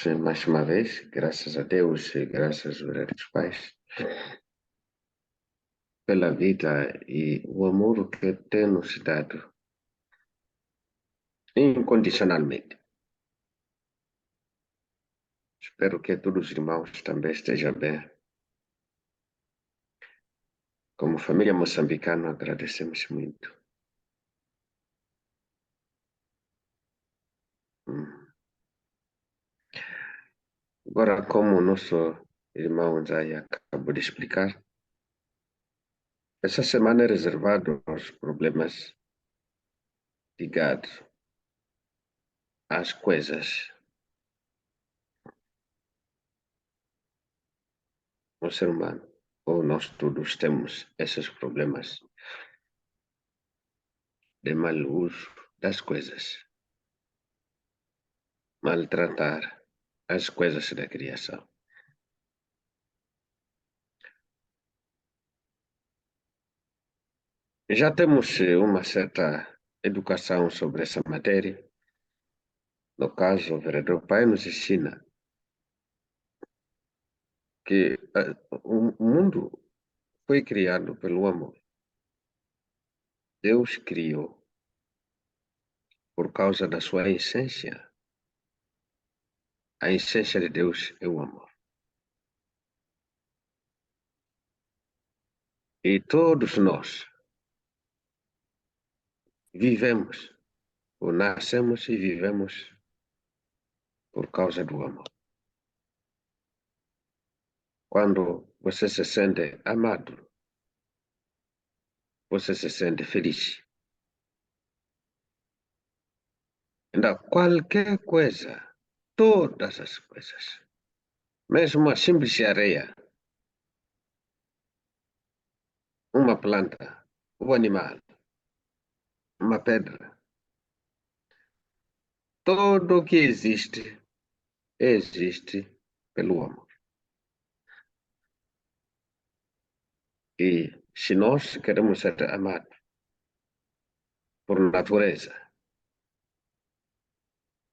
mais uma vez, graças a Deus e graças aos verdadeiros pais, pela vida e o amor que tem nos dado incondicionalmente. Espero que todos os irmãos também estejam bem. Como família moçambicana, agradecemos muito. Agora, como o nosso irmão Zay acabou de explicar, essa semana é reservada aos problemas ligados às coisas. O ser humano, ou nós todos temos esses problemas de mau uso das coisas, maltratar as coisas da criação. Já temos uma certa educação sobre essa matéria. No caso, o vereador Pai nos ensina que o mundo foi criado pelo amor. Deus criou por causa da sua essência. A essência de Deus é o amor. E todos nós vivemos, ou nascemos e vivemos por causa do amor. Quando você se sente amado, você se sente feliz. Então, qualquer coisa, todas as coisas, mesmo uma simples areia, uma planta, um animal, uma pedra, tudo o que existe, existe pelo amor. E se nós queremos ser amados por natureza,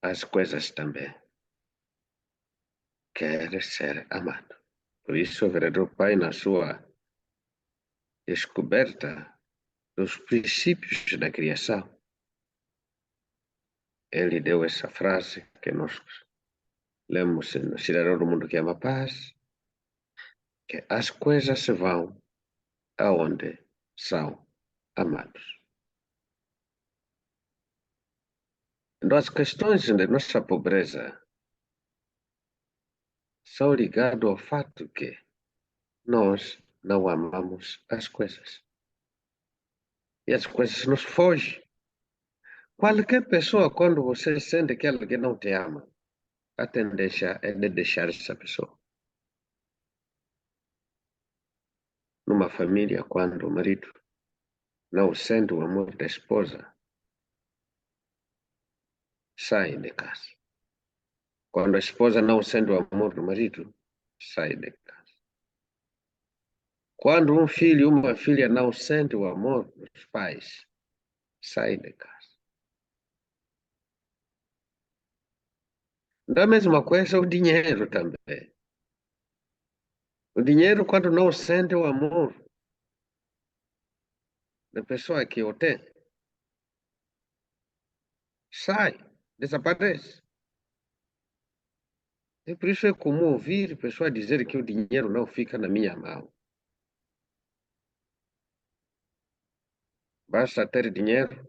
as coisas também querem ser amadas. Por isso, o vereador Pai, na sua descoberta dos princípios da criação, ele deu essa frase que nós lemos no Cidadão do Mundo que Ama a Paz, que as coisas se vão aonde são amados. Então, as questões de nossa pobreza são ligadas ao fato que nós não amamos as coisas. E as coisas nos fogem. Qualquer pessoa, quando você sente que alguém não te ama, a tendência é de deixar essa pessoa. Numa família, quando o marido não sente o amor da esposa, sai de casa. Quando a esposa não sente o amor do marido, sai de casa. Quando um filho e uma filha não sentem o amor dos pais, sai de casa. Da mesma coisa o dinheiro também. O dinheiro, quando não sente o amor da pessoa que o tem, sai, desaparece. E por isso é comum ouvir pessoas dizer que o dinheiro não fica na minha mão. Basta ter dinheiro.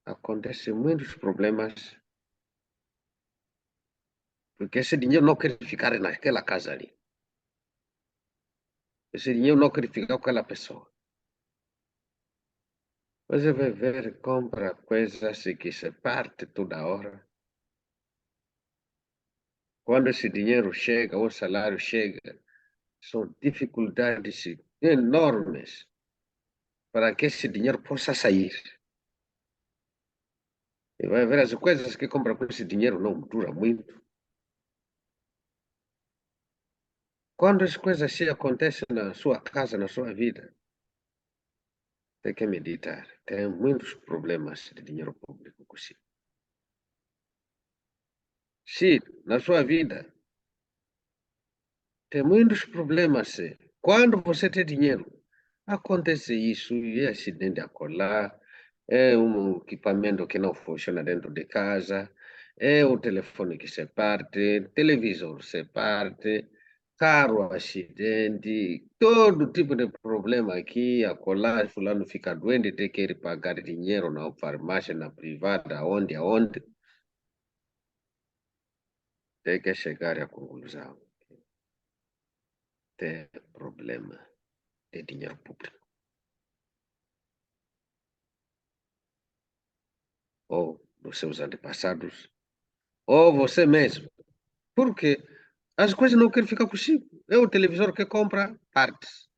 Acontecem muitos problemas, porque esse dinheiro não quer ficar naquela casa ali. Esse dinheiro não quer ficar com aquela pessoa. Você vai ver, compra coisas que se parte toda hora. Quando esse dinheiro chega, o salário chega, são dificuldades enormes para que esse dinheiro possa sair. E vai ver as coisas que compra com esse dinheiro não duram muito. Quando as coisas se acontecem na sua casa, na sua vida, tem que meditar. Tem muitos problemas de dinheiro público consigo. Sim, na sua vida tem muitos problemas. Sim. Quando você tem dinheiro, acontece isso, e acidente acolá, é um equipamento que não funciona dentro de casa, é o telefone que se parte, televisor se parte, carro acidente, todo tipo de problema aqui, acolá, fulano fica doente, tem que ir pagar dinheiro na farmácia, na privada, aonde, tem que chegar à conclusão, tem problema de dinheiro público. Ou dos seus antepassados, ou você mesmo. Porque as coisas não querem ficar consigo. É o televisor que compra partes.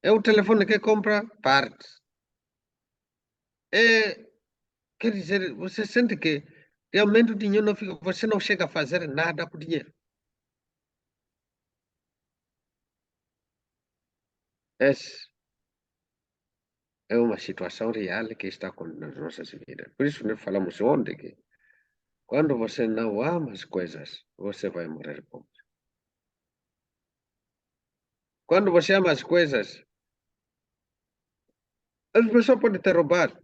É o telefone que compra partes. É, quer dizer, você sente que realmente o dinheiro não fica, você não chega a fazer nada com o dinheiro. Essa é uma situação real que está nas nossas vidas. Por isso nós falamos ontem que quando você não ama as coisas, você vai morrer pobre. Quando você ama as coisas, as pessoas podem te roubar,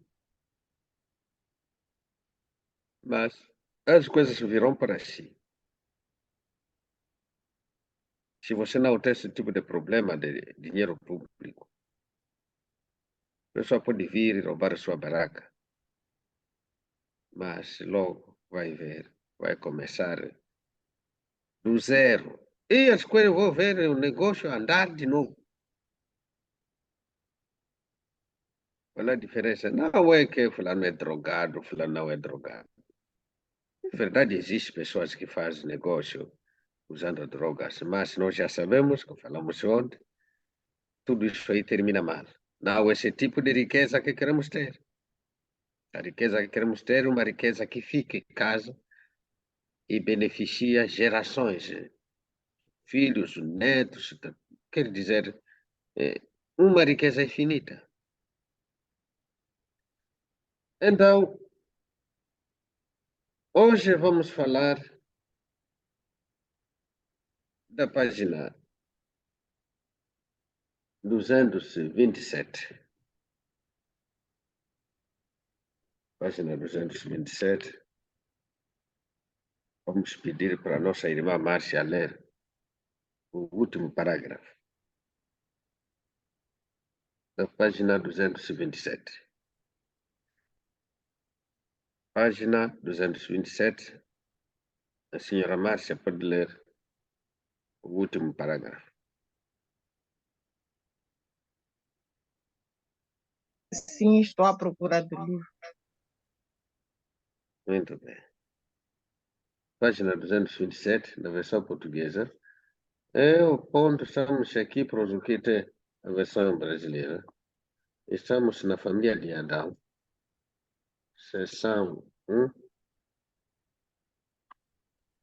mas as coisas virão para si. Se você não tem esse tipo de problema de dinheiro público, a pessoa pode vir e roubar a sua barraca, mas logo vai ver, vai começar do zero. E as coisas vão ver o negócio andar de novo. Qual é a diferença? Não é que fulano é drogado, fulano não é drogado. Na verdade, existem pessoas que fazem negócio usando drogas, mas nós já sabemos, como falamos ontem, tudo isso aí termina mal. Não é esse tipo de riqueza que queremos ter. A riqueza que queremos ter é uma riqueza que fica em casa e beneficia gerações, filhos, netos, quer dizer, é, uma riqueza infinita. Então, hoje vamos falar da página 227. Página 227. Vamos pedir para a nossa irmã Márcia ler o último parágrafo da página 227. Página 227. A senhora Márcia pode ler o último parágrafo. Sim, estou à procura do livro. Muito bem. Página 227, na versão portuguesa. É o ponto, estamos aqui para o que tem a versão brasileira. Estamos na família de Adão, seção 1,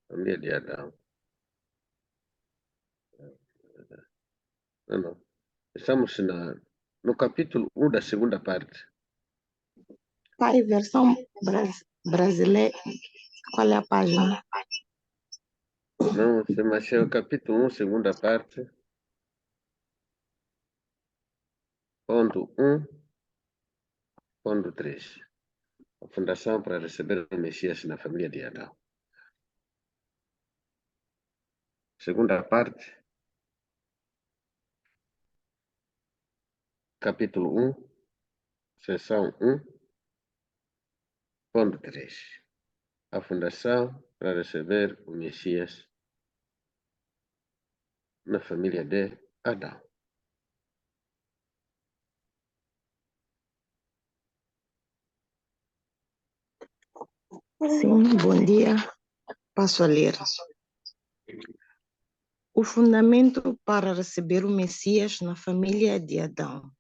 família de Adão. Não, não. Estamos no capítulo 1 da segunda parte. Pai, versão brasileira. Qual é a página? Não, mas é o capítulo 1, segunda parte. Ponto 1, ponto 3. A fundação para receber o Messias na família de Adão. Segunda parte, capítulo 1, seção 1, ponto 3. A fundação para receber o Messias na família de Adão. Sim, bom dia. Passo a ler. O fundamento para receber o Messias na família de Adão.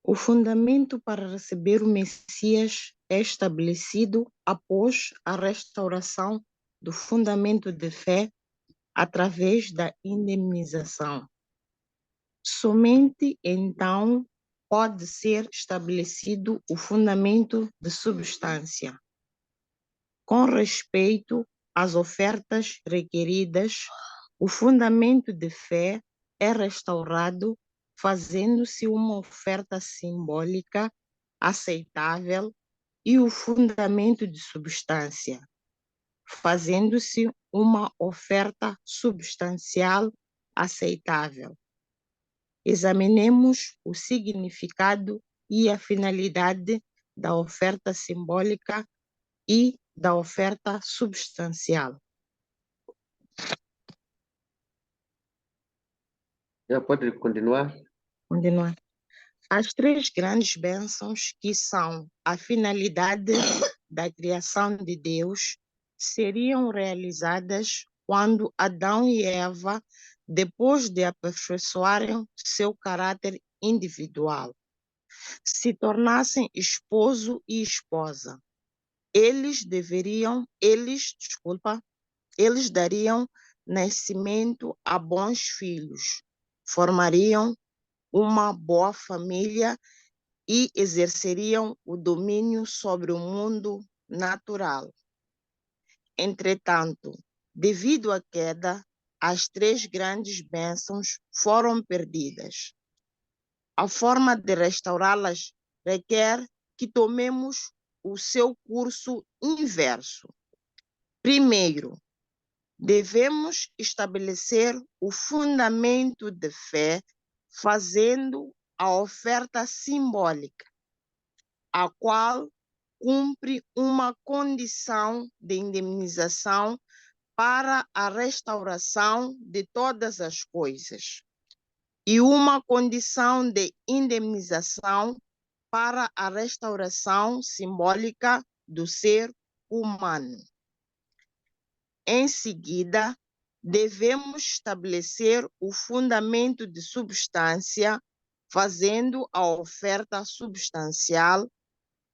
O fundamento para receber o Messias é estabelecido após a restauração do fundamento de fé através da indemnização. Somente então pode ser estabelecido o fundamento de substância. Com respeito às ofertas requeridas, o fundamento de fé é restaurado, fazendo-se uma oferta simbólica aceitável e o fundamento de substância, fazendo-se uma oferta substancial aceitável. Examinemos o significado e a finalidade da oferta simbólica e da oferta substancial. Já pode continuar? Continuar. As três grandes bênçãos, que são a finalidade da criação de Deus, seriam realizadas quando Adão e Eva, depois de aperfeiçoarem seu caráter individual, se tornassem esposo e esposa. Eles dariam nascimento a bons filhos, formariam uma boa família e exerceriam o domínio sobre o mundo natural. Entretanto, devido à queda, as três grandes bênçãos foram perdidas. A forma de restaurá-las requer que tomemos o seu curso inverso. Primeiro, devemos estabelecer o fundamento de fé, fazendo a oferta simbólica, a qual cumpre uma condição de indemnização para a restauração de todas as coisas, e uma condição de indemnização para a restauração simbólica do ser humano. Em seguida, devemos estabelecer o fundamento de substância, fazendo a oferta substancial,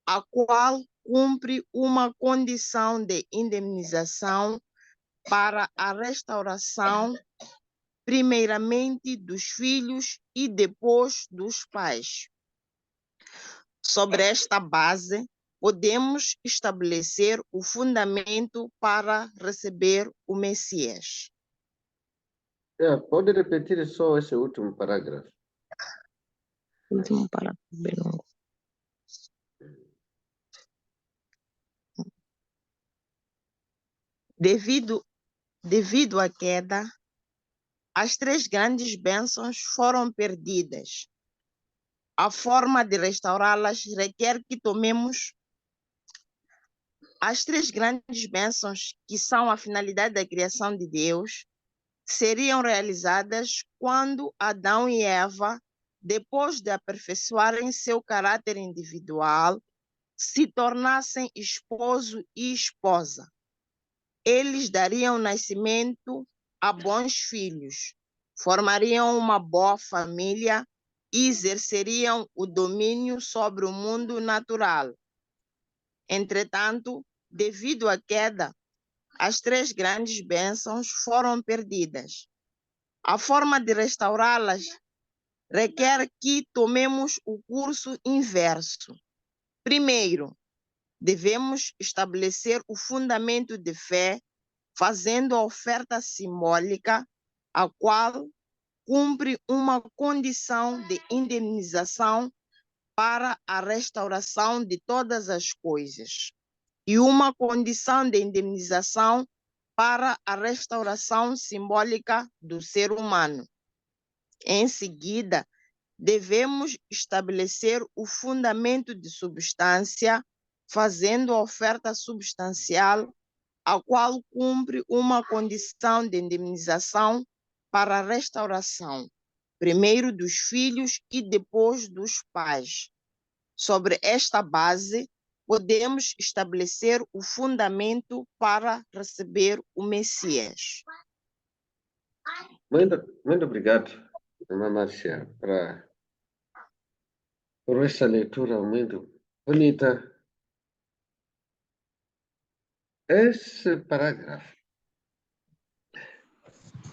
a qual cumpre uma condição de indemnização para a restauração, primeiramente dos filhos e depois dos pais. Sobre esta base, podemos estabelecer o fundamento para receber o Messias. Pode repetir só esse último parágrafo. Último parágrafo bem longo. Devido à queda, as três grandes bênçãos foram perdidas. A forma de restaurá-las requer que tomemos as três grandes bênçãos, que são a finalidade da criação de Deus, seriam realizadas quando Adão e Eva, depois de aperfeiçoarem seu caráter individual, se tornassem esposo e esposa. Eles dariam nascimento a bons filhos, formariam uma boa família e exerceriam o domínio sobre o mundo natural. Entretanto, devido à queda, as três grandes bênçãos foram perdidas. A forma de restaurá-las requer que tomemos o curso inverso. Primeiro, devemos estabelecer o fundamento de fé, fazendo a oferta simbólica, a qual cumpre uma condição de indemnização para a restauração de todas as coisas, e uma condição de indemnização para a restauração simbólica do ser humano. Em seguida, devemos estabelecer o fundamento de substância, fazendo a oferta substancial, a qual cumpre uma condição de indemnização para a restauração, primeiro dos filhos e depois dos pais. Sobre esta base, podemos estabelecer o fundamento para receber o Messias. Muito obrigado, Ana Márcia, por essa leitura muito bonita. Esse parágrafo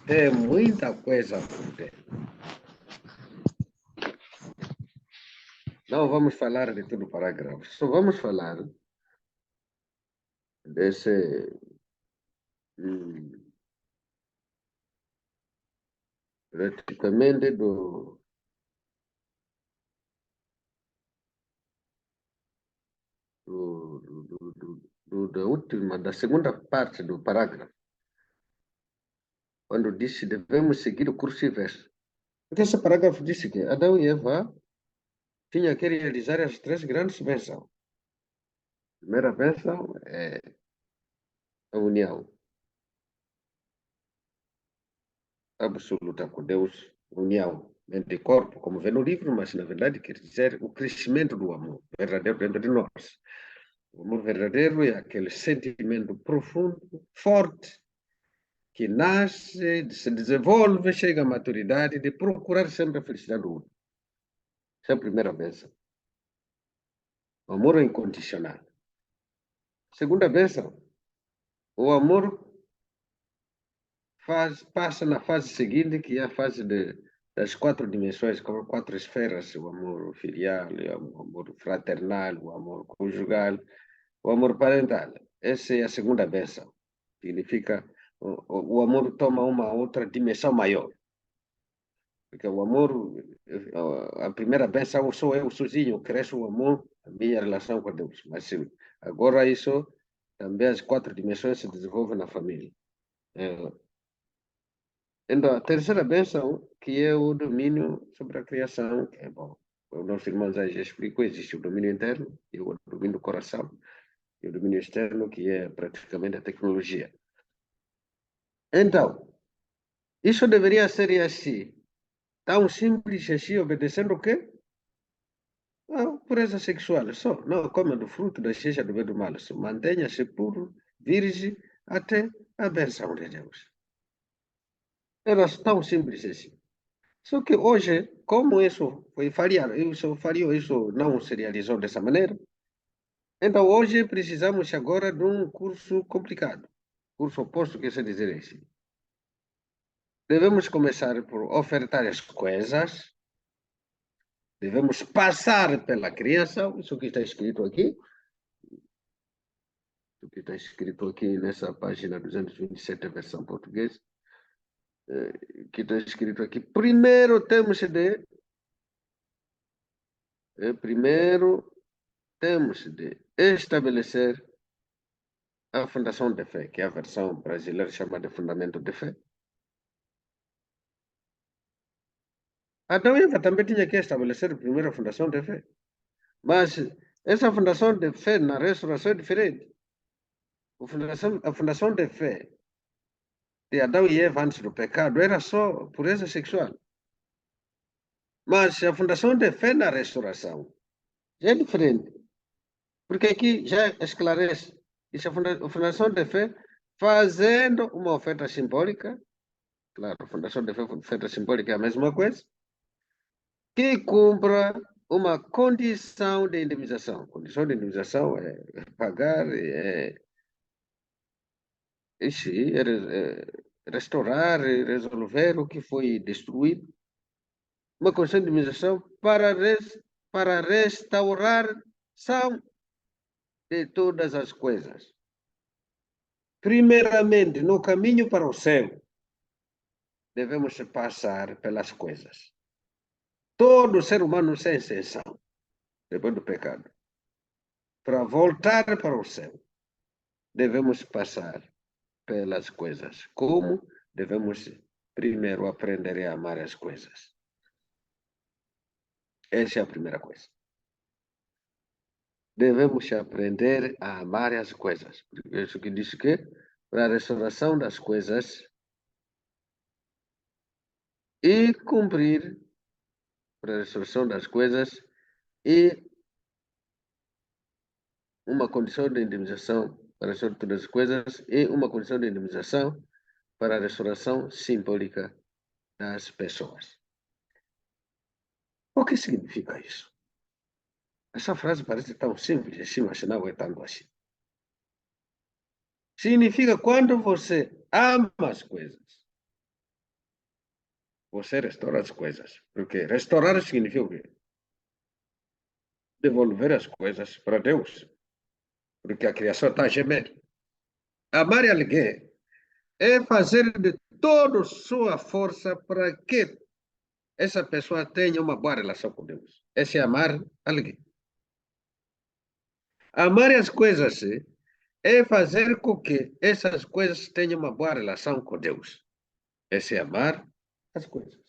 é muita coisa por dentro. Não vamos falar de todo o parágrafo, só vamos falar desse praticamente da segunda parte do parágrafo, quando disse devemos seguir o curso inverso. Porque esse parágrafo disse que Adão e Eva tinham que realizar as três grandes bênçãos. A primeira bênção é a união absoluta com Deus, união mente e corpo, como vê no livro, mas na verdade quer dizer o crescimento do amor verdadeiro dentro de nós. O amor verdadeiro é aquele sentimento profundo, forte, que nasce, se desenvolve, chega à maturidade de procurar sempre a felicidade do outro. Essa é a primeira bênção. O amor é incondicional. Segunda bênção, o amor passa na fase seguinte, que é a fase das quatro dimensões, como quatro esferas: o amor filial, o amor fraternal, o amor conjugal, o amor parental. Essa é a segunda bênção. Significa o amor toma uma outra dimensão maior. Porque o amor, a primeira bênção sou eu sozinho, cresce o amor, a minha relação com Deus. Mas agora isso, também as quatro dimensões se desenvolvem na família. Então, a terceira bênção, que é o domínio sobre a criação, que é bom. O nosso irmão já explicou, existe o domínio interno, e o domínio do coração, e o domínio externo, que é praticamente a tecnologia. Então, isso deveria ser assim, tão simples assim, obedecendo o quê? A pureza sexual, só. Não coma do fruto da ciência do bem e do mal. Mantenha-se puro, virgem, até a bênção de Deus. Era tão simples assim. Só que hoje, como isso foi falhado, isso não se realizou dessa maneira, então hoje precisamos agora de um curso complicado. Curso oposto, quer dizer assim. Devemos começar por ofertar as coisas, devemos passar pela criação, isso que está escrito aqui, o que está escrito aqui nessa página 227, versão portuguesa, que está escrito aqui. Primeiro temos de estabelecer a fundação de fé, que é a versão brasileira chamada Fundamento de Fé. Adão e Eva também tinha que estabelecer primeiro a fundação de fé. Mas essa fundação de fé na ressurreição é diferente. A fundação de fé de Adão e Eva antes do pecado era só pureza sexual. Mas a fundação de fé na restauração já é diferente. Porque aqui já esclarece. Isso é a fundação de fé fazendo uma oferta simbólica. Claro, a fundação de fé, oferta simbólica é a mesma coisa. Que cumpra uma condição de indemnização. Condição de indemnização é pagar, restaurar, resolver o que foi destruído. Uma condição de indemnização para restauração de todas as coisas. Primeiramente, no caminho para o céu, devemos passar pelas coisas. Todo ser humano, sem exceção, depois do pecado, para voltar para o céu, devemos passar pelas coisas. Como? Devemos primeiro aprender a amar as coisas. Essa é a primeira coisa. Devemos aprender a amar as coisas. Isso que diz que para a restauração das coisas e cumprir para a restauração das coisas e uma condição de indemnização para a restauração de todas as coisas e uma condição de indemnização para a restauração simbólica das pessoas. O que significa isso? Essa frase parece tão simples assim, mas não é tanto assim. Significa quando você ama as coisas, você restaura as coisas. Porque restaurar significa o quê? Devolver as coisas para Deus. Porque a criação está gemendo. Amar alguém é fazer de toda sua força para que essa pessoa tenha uma boa relação com Deus. Esse é amar alguém. Amar as coisas é fazer com que essas coisas tenham uma boa relação com Deus. Esse é amar as coisas.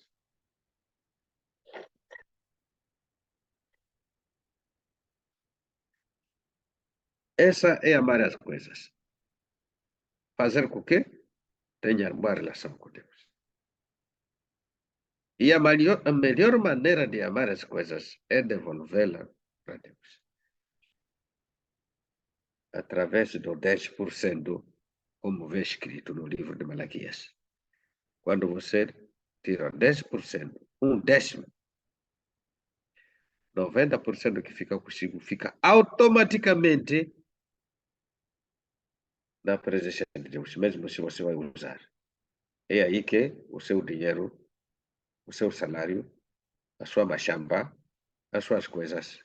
Essa é amar as coisas. Fazer com que tenha uma boa relação com Deus. E a melhor maneira de amar as coisas é devolvê-la para Deus. Através do 10%, como vê escrito no livro de Malaquias. Quando você tira 10%, um décimo, 90% que fica consigo fica automaticamente na presença de Deus, mesmo se você vai usar. É aí que o seu dinheiro, o seu salário, a sua machamba, as suas coisas,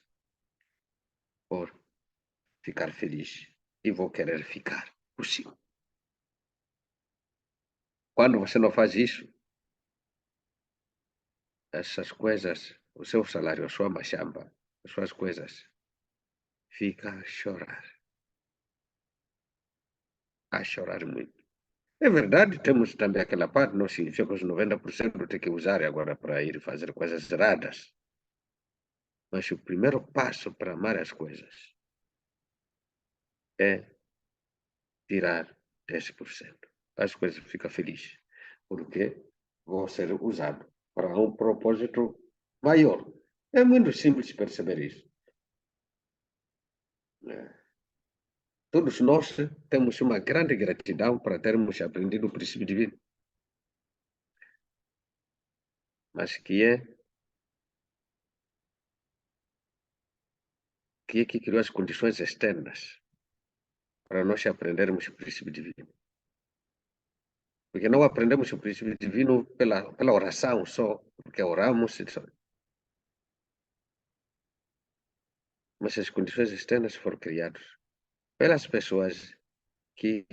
por ficar feliz e vou querer ficar consigo. Quando você não faz isso, essas coisas, o seu salário, a sua machamba, as suas coisas, fica a chorar muito. É verdade, temos também aquela parte, não significa que os 90% tem que usar agora para ir fazer coisas erradas. Mas o primeiro passo para amar as coisas é tirar 10%. As coisas ficam felizes, porque vão ser usadas para um propósito maior. É muito simples perceber isso. Todos nós temos uma grande gratidão para termos aprendido o princípio divino, mas que criou as condições externas para nós aprendermos o princípio divino. Porque não aprendemos o princípio divino pela oração só, porque oramos, mas as condições externas foram criadas pelas pessoas que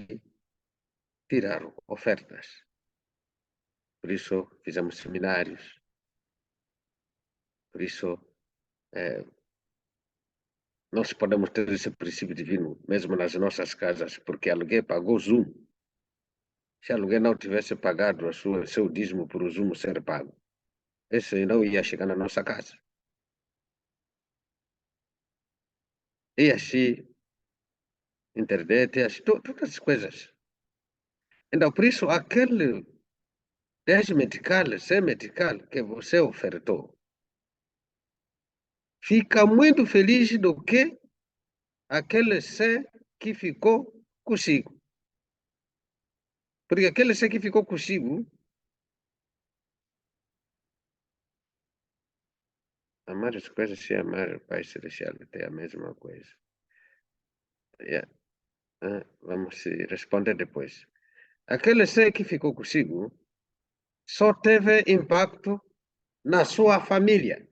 tiraram ofertas. Por isso fizemos seminários, por isso nós podemos ter esse princípio divino mesmo nas nossas casas, porque alguém pagou Zoom. Se alguém não tivesse pagado seu dízimo por o Zoom ser pago, esse não ia chegar na nossa casa. E assim, internet, e assim, todas as coisas. Então, por isso, aquele 10 medical, 100 medical que você ofertou, fica muito feliz do que aquele 100 que ficou consigo. Porque aquele 100 que ficou consigo, amar as coisas e amar o Pai Celestial é a mesma coisa. Yeah. Vamos responder depois. Aquele 100 que ficou consigo só teve impacto na sua família.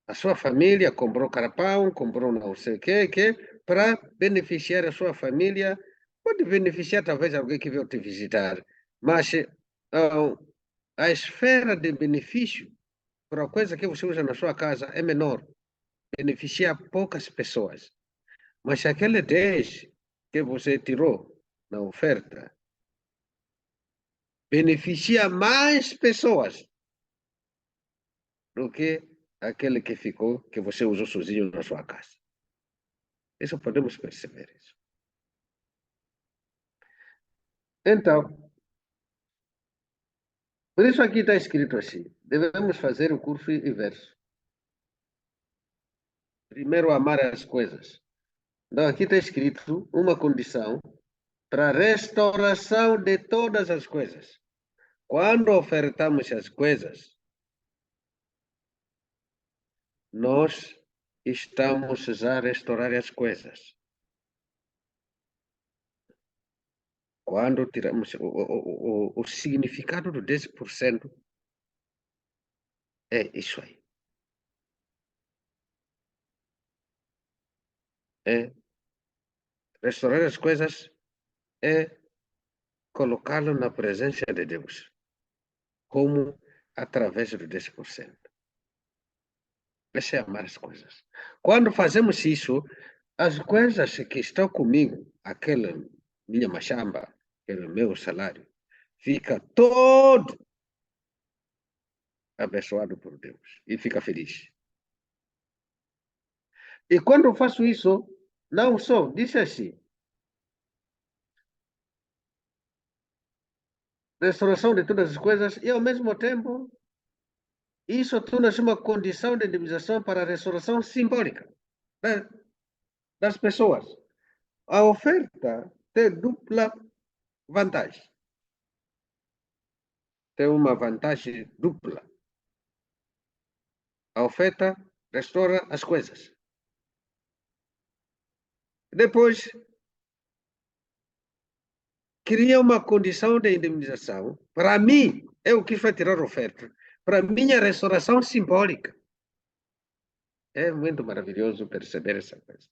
A sua família comprou carpão, comprou não sei o que, para beneficiar a sua família. Pode beneficiar talvez alguém que veio te visitar, mas a esfera de benefício para a coisa que você usa na sua casa é menor. Beneficia poucas pessoas. Mas aquele 10 que você tirou na oferta beneficia mais pessoas do que aquele que ficou, que você usou sozinho na sua casa. Isso podemos perceber isso. Então, por isso aqui está escrito assim: devemos fazer o curso inverso. Primeiro, amar as coisas. Então, aqui está escrito uma condição para a restauração de todas as coisas. Quando ofertamos as coisas, nós estamos a restaurar as coisas. Quando tiramos o significado do 10% é isso aí. É Restaurar as coisas é colocá-lo na presença de Deus, como através do 10%. Essa é amar as coisas. Quando fazemos isso, as coisas que estão comigo, aquela minha machamba, aquele meu salário, fica todo abençoado por Deus e fica feliz. E quando eu faço isso, não só, disse assim, restauração de todas as coisas e, ao mesmo tempo, isso torna-se uma condição de indemnização para a restauração simbólica das pessoas. A oferta tem dupla vantagem. Tem uma vantagem dupla. A oferta restaura as coisas. Depois, cria uma condição de indemnização. Para mim, eu quis tirar a oferta. Para minha restauração simbólica. É muito maravilhoso perceber essa coisa.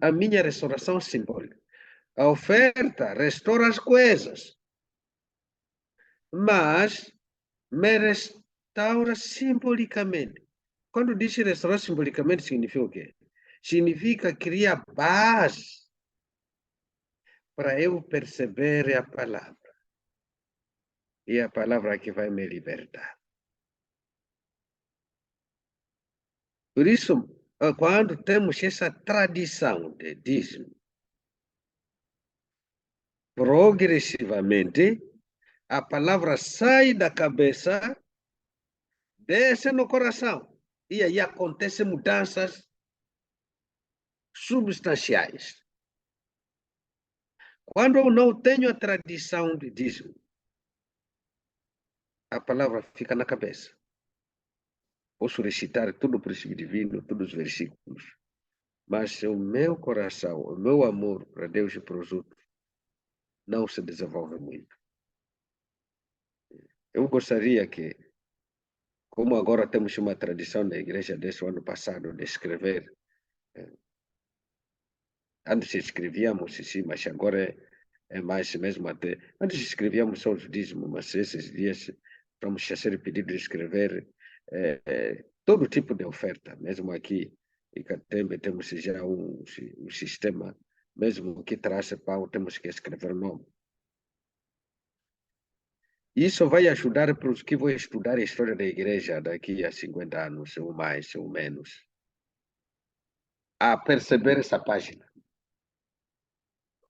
A minha restauração simbólica. A oferta restaura as coisas, mas me restaura simbolicamente. Quando diz restaurar simbolicamente, significa o quê? Significa criar base para eu perceber a palavra. E a palavra que vai me libertar. Por isso, quando temos essa tradição de dízimo, progressivamente, a palavra sai da cabeça, desce no coração. E aí acontecem mudanças substanciais. Quando eu não tenho a tradição de dízimo, a palavra fica na cabeça. Posso recitar todo o princípio divino, todos os versículos. Mas se o meu coração, o meu amor para Deus e para os outros, não se desenvolve muito. Eu gostaria que, como agora temos uma tradição na igreja desde o ano passado de escrever, antes escrevíamos, sim, mas agora é mais mesmo até. Antes escrevíamos só os dízimos, mas esses dias vamos ser pedido de escrever todo tipo de oferta, mesmo aqui em Catembe temos já um sistema, mesmo que traz pão, temos que escrever o nome. Isso vai ajudar para os que vão estudar a história da igreja daqui a 50 anos, ou mais, ou menos, a perceber essa página.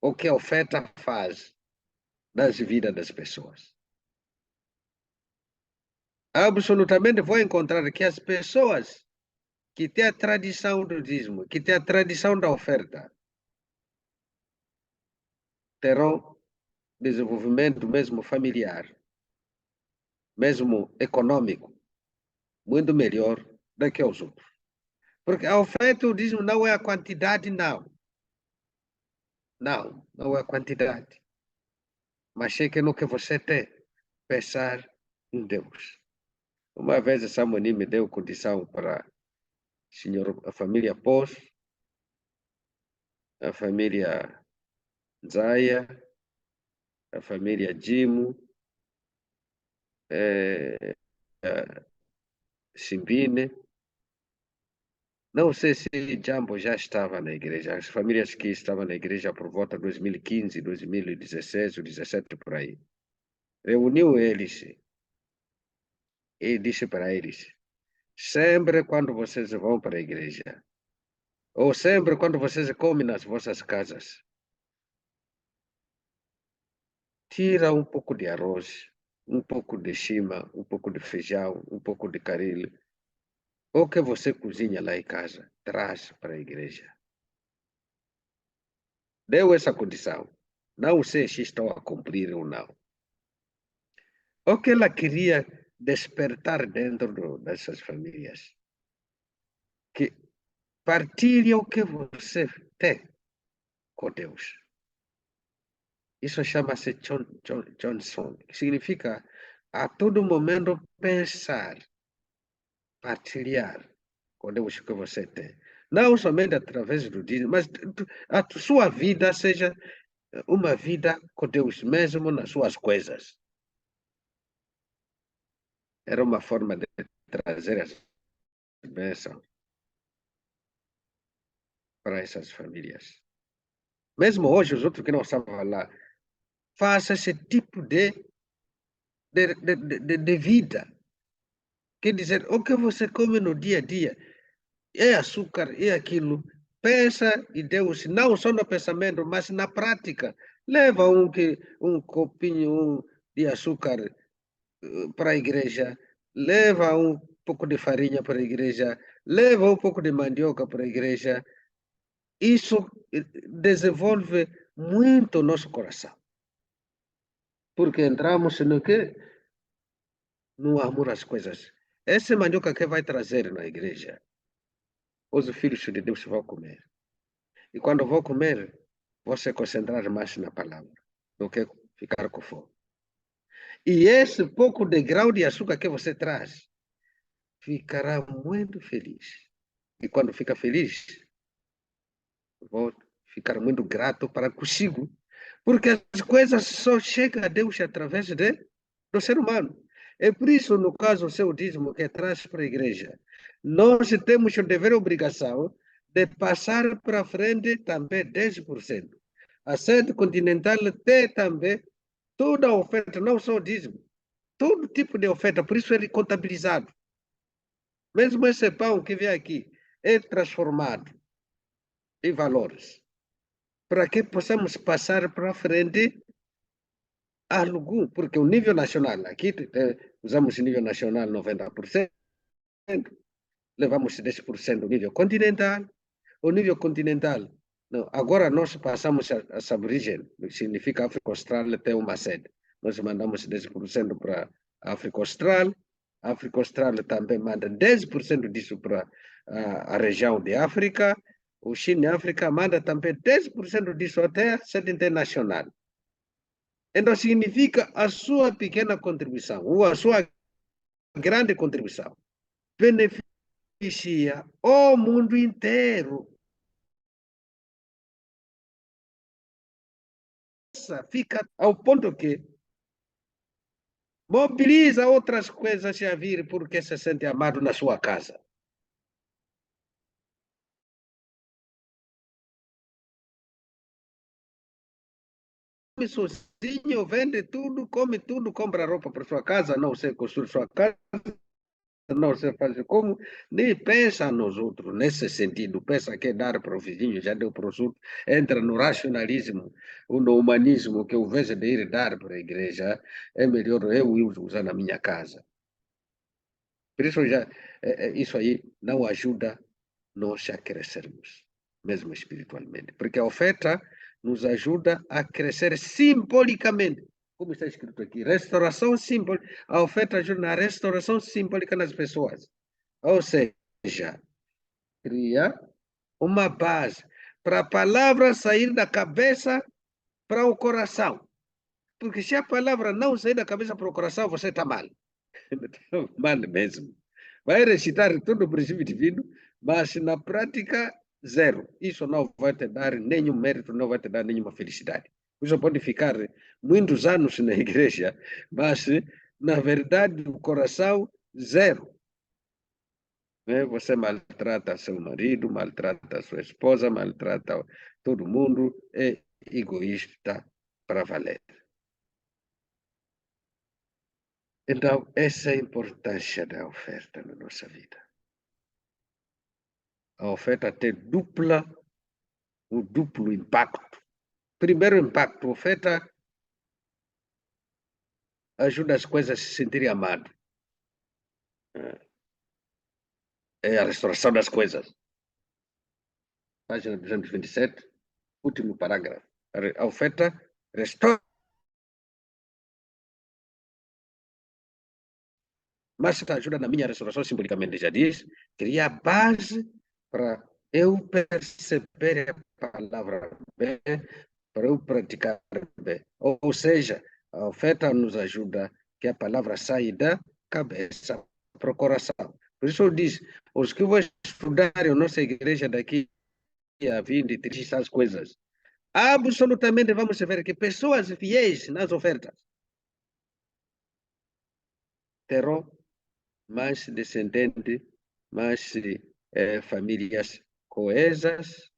O que a oferta faz nas vidas das pessoas. Absolutamente vou encontrar que as pessoas que têm a tradição do dízimo, que têm a tradição da oferta, terão desenvolvimento mesmo familiar, mesmo econômico, muito melhor do que os outros. Porque a oferta, o dízimo não é a quantidade, não. Não é a quantidade. Mas é que no que você tem, pensar em Deus. Uma vez a Samoni me deu condição para a família Pós, a família Zaya, a família Dimo, Simbine. Não sei se Jambo já estava na igreja. As famílias que estavam na igreja por volta de 2015, 2016, ou 2017, por aí. Reuniu eles e disse para eles, sempre quando vocês vão para a igreja, ou sempre quando vocês comem nas vossas casas, tira um pouco de arroz, um pouco de chima, um pouco de feijão, um pouco de caril, o que você cozinha lá em casa, traz para a igreja. Deu essa condição. Não sei se estão a cumprir ou não. O que ela queria despertar dentro dessas famílias? Que partilhe o que você tem com Deus. Isso chama-se Johnson, que significa a todo momento pensar, partilhar com Deus o que você tem. Não somente através do dízimo, mas a sua vida seja uma vida com Deus mesmo nas suas coisas. Era uma forma de trazer as bênçãos para essas famílias. Mesmo hoje, os outros que não estavam lá, faça esse tipo de vida. Quer dizer, o que você come no dia a dia é açúcar, é aquilo. Pensa e Deus, não só no pensamento, mas na prática. Leva um copinho de açúcar para a igreja, leva um pouco de farinha para a igreja, leva um pouco de mandioca para a igreja. Isso desenvolve muito o nosso coração. Porque entramos no quê? No amor às coisas. Essa mandioca que vai trazer na igreja, os filhos de Deus vão comer. E quando vão comer, vão se concentrar mais na palavra do que ficar com fome. E esse pouco de grau de açúcar que você traz, ficará muito feliz. E quando fica feliz, vou ficar muito grato para consigo, porque as coisas só chegam a Deus através do ser humano. É por isso, no caso, o seu dízimo que traz para a igreja, nós temos o dever e a obrigação de passar para frente também 10%. A sede continental tem também toda a oferta, não só o dízimo, todo tipo de oferta, por isso ele é contabilizado. Mesmo esse pão que vem aqui é transformado em valores, para que possamos passar para frente algum, porque o nível nacional, aqui usamos o nível nacional 90%, levamos 10% do nível continental, o nível continental, não, agora nós passamos a Aborigene, significa África Austral tem uma sede, nós mandamos 10% para a África Austral, a África Austral também manda 10% disso para a região de África, o China África manda também 10% disso até a sede internacional. Então, significa a sua pequena contribuição, ou a sua grande contribuição, beneficia o mundo inteiro. Fica ao ponto que mobiliza outras coisas a vir porque se sente amado na sua casa. Come sozinho, vende tudo, come tudo, compra roupa para sua casa, não sei construir sua casa, não se faz como, nem pensa nos outros nesse sentido, pensa que dar para o vizinho já deu para os outros, entra no racionalismo, no humanismo, que ao invés de ir dar para a igreja, é melhor eu usar na minha casa. Por isso, isso aí não ajuda nós a crescermos, mesmo espiritualmente, porque a oferta nos ajuda a crescer simbolicamente. Como está escrito aqui, restauração simbólica. A oferta ajuda na restauração simbólica nas pessoas. Ou seja, cria uma base para a palavra sair da cabeça para o coração. Porque se a palavra não sair da cabeça para o coração, você está mal. Mal mesmo. Vai recitar todo o princípio divino, mas na prática, zero. Isso não vai te dar nenhum mérito, não vai te dar nenhuma felicidade. Você pode ficar muitos anos na igreja, mas, na verdade, o coração, zero. Você maltrata seu marido, maltrata sua esposa, maltrata todo mundo, é egoísta para valer. Então, essa é a importância da oferta na nossa vida. A oferta tem o duplo impacto. Primeiro impacto, a oferta ajuda as coisas a se sentirem amadas. É a restauração das coisas. Página 227, último parágrafo. A oferta restaura. Mas esta ajuda na minha restauração, simbolicamente já diz, cria a base para eu perceber a palavra bem, para eu praticar bem. Ou seja, a oferta nos ajuda que a palavra saia da cabeça para o coração. Por isso eu disse, os que vão estudar a nossa igreja daqui a 20, 30, essas coisas, absolutamente vamos ver que pessoas fiéis nas ofertas terão mais descendentes, mais famílias coesas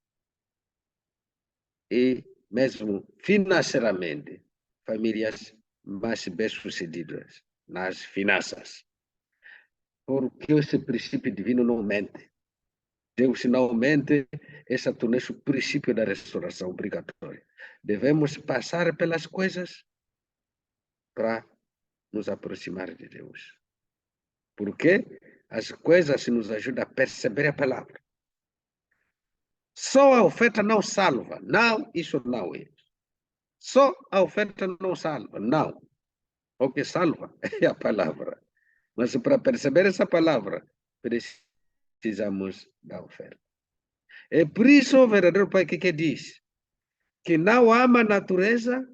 e mesmo financeiramente, famílias mais bem-sucedidas nas finanças. Porque esse princípio divino não mente. Deus não mente, esse torna-se o princípio da restauração obrigatória. Devemos passar pelas coisas para nos aproximar de Deus. Porque as coisas nos ajudam a perceber a palavra. Só a oferta não salva. Não, isso não é. Só a oferta não salva. Não. O que salva é a palavra. Mas para perceber essa palavra, precisamos da oferta. É por isso o verdadeiro Pai que diz que não ama a natureza,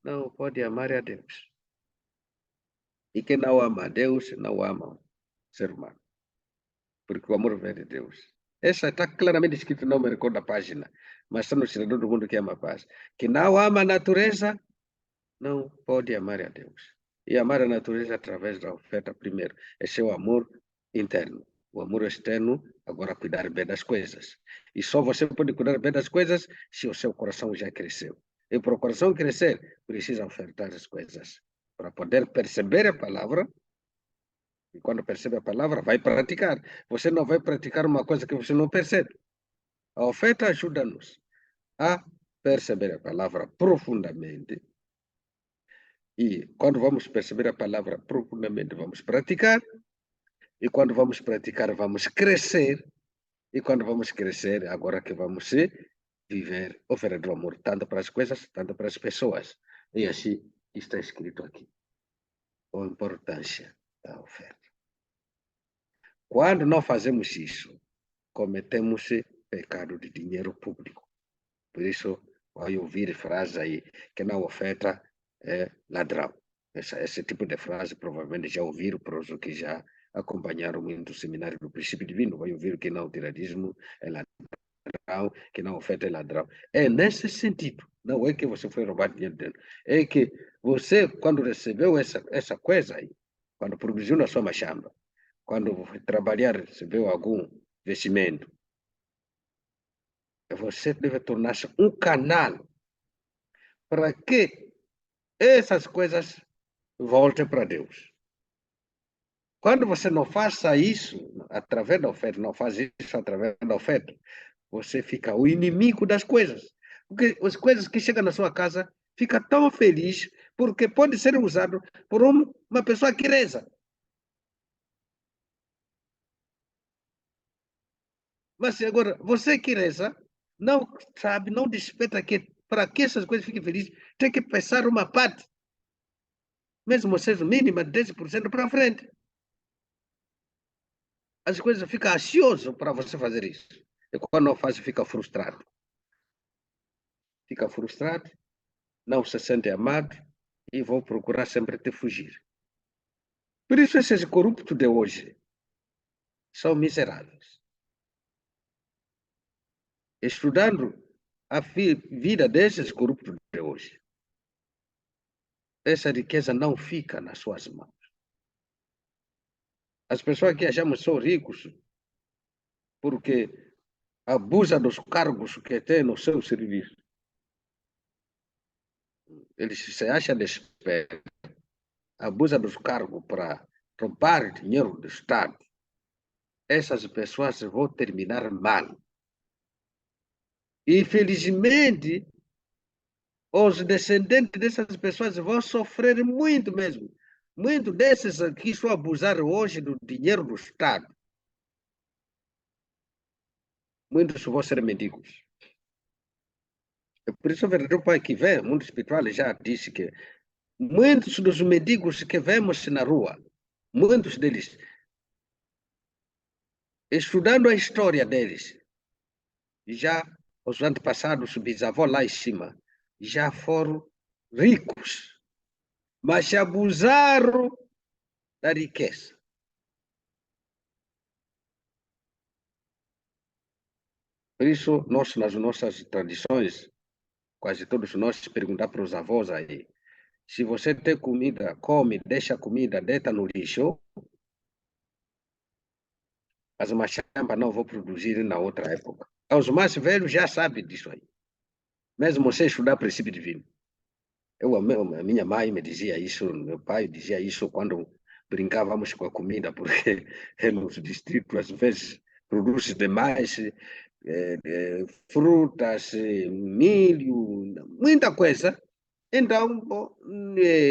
não pode amar a Deus. E quem não ama a Deus, não ama o ser humano. Porque o amor vem de Deus. Essa está claramente escrito, não me recordo a página, mas está no Cidadão do Mundo que ama a paz. Que não ama a natureza, não pode amar a Deus. E amar a natureza através da oferta primeiro. Esse é o amor interno. O amor externo, agora cuidar bem das coisas. E só você pode cuidar bem das coisas se o seu coração já cresceu. E para o coração crescer, precisa ofertar as coisas. Para poder perceber a palavra, e quando percebe a palavra, vai praticar. Você não vai praticar uma coisa que você não percebe. A oferta ajuda-nos a perceber a palavra profundamente. E quando vamos perceber a palavra profundamente, vamos praticar. E quando vamos praticar, vamos crescer. E quando vamos crescer, agora que vamos viver o verdadeiro amor, tanto para as coisas, tanto para as pessoas. E assim está escrito aqui. A importância da oferta. Quando não fazemos isso, cometemos pecado de dinheiro público. Por isso, vai ouvir frase aí, que não oferta é ladrão. Esse tipo de frase provavelmente já ouviram para os que já acompanharam muito o seminário do princípio divino. Vai ouvir que não tiradismo é ladrão, que não oferta é ladrão. É nesse sentido. Não é que você foi roubar dinheiro dele. É que você, quando recebeu essa coisa aí, quando produziu na sua machamba, quando foi trabalhar, recebeu algum investimento, você deve tornar-se um canal para que essas coisas voltem para Deus. Quando você não faça isso através da oferta, não faz isso através da oferta, você fica o inimigo das coisas. Porque as coisas que chegam na sua casa fica tão feliz porque pode ser usado por uma pessoa que reza. Mas agora, você que reza, não sabe, não desperta que para que essas coisas fiquem felizes, tem que pensar uma parte, mesmo sendo mínima, 10% para frente. As coisas ficam ansioso para você fazer isso. E quando não faz, fica frustrado. Fica frustrado, não se sente amado e vão procurar sempre te fugir. Por isso, esses corruptos de hoje são miseráveis. Estudando a vida desses corruptos de hoje, essa riqueza não fica nas suas mãos. As pessoas que achamos são ricos porque abusam dos cargos que têm no seu serviço. Eles se acham desesperos, abusam dos cargos para roubar dinheiro do Estado. Essas pessoas vão terminar mal. Infelizmente, os descendentes dessas pessoas vão sofrer muito mesmo. Muito desses que estão abusando hoje do dinheiro do Estado. Muitos vão ser mendigos. Por isso, o verdadeiro Pai que vem, o mundo espiritual, já disse que muitos dos mendigos que vemos na rua, muitos deles, estudando a história deles, já os antepassados, bisavós lá em cima, já foram ricos, mas abusaram da riqueza. Por isso, nós, nas nossas tradições, quase todos nós, perguntar para os avós aí, se você tem comida, come, deixa comida, deita no lixo, as machambas não vão produzir na outra época. Os mais velhos já sabem disso aí, mesmo sem estudar princípio divino. A minha mãe me dizia isso, meu pai dizia isso quando brincávamos com a comida, porque nos distritos, às vezes, produz demais frutas, milho, muita coisa. Então, bom,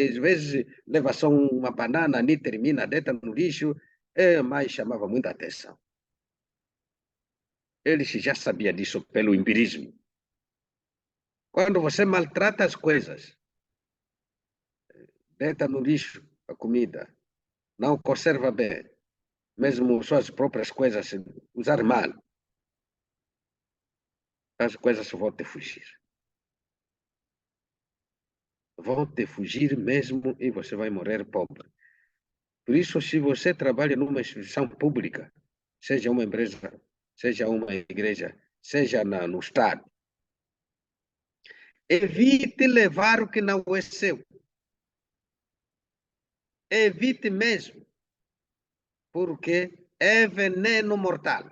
às vezes, leva só uma banana, nem termina, deita no lixo. Mas chamava muita atenção. Eles já sabiam disso pelo empirismo. Quando você maltrata as coisas, deita no lixo a comida, não conserva bem, mesmo suas próprias coisas, usar mal, as coisas vão te fugir. Vão te fugir mesmo e você vai morrer pobre. Por isso, se você trabalha numa instituição pública, seja uma empresa, seja uma igreja, seja no Estado, evite levar o que não é seu. Evite mesmo, porque é veneno mortal.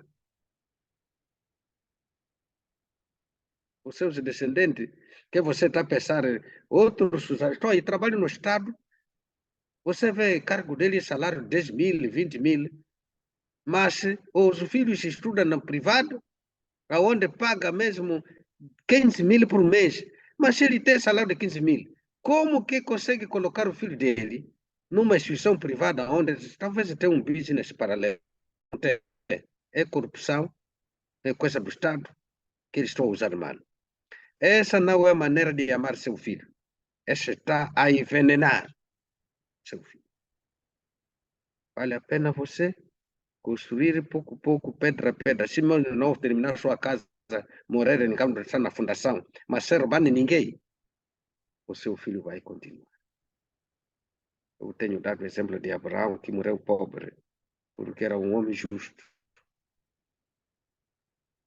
Os seus descendentes, que você está pensando, outros estão aí, trabalham no Estado, você vê cargo dele, salário 10 mil, 20 mil, mas os filhos estudam no privado, onde paga mesmo 15 mil por mês, mas ele tem salário de 15 mil. Como que consegue colocar o filho dele numa instituição privada onde talvez tenha um business paralelo? É corrupção, é coisa do Estado que eles estão a usar mal. Essa não é a maneira de amar seu filho. Essa está a envenenar seu filho. Vale a pena você construir pouco a pouco, pedra a pedra. Se não terminar sua casa, morar em campo na fundação, mas sem roubar ninguém, o seu filho vai continuar. Eu tenho dado o exemplo de Abraão, que morreu pobre, porque era um homem justo.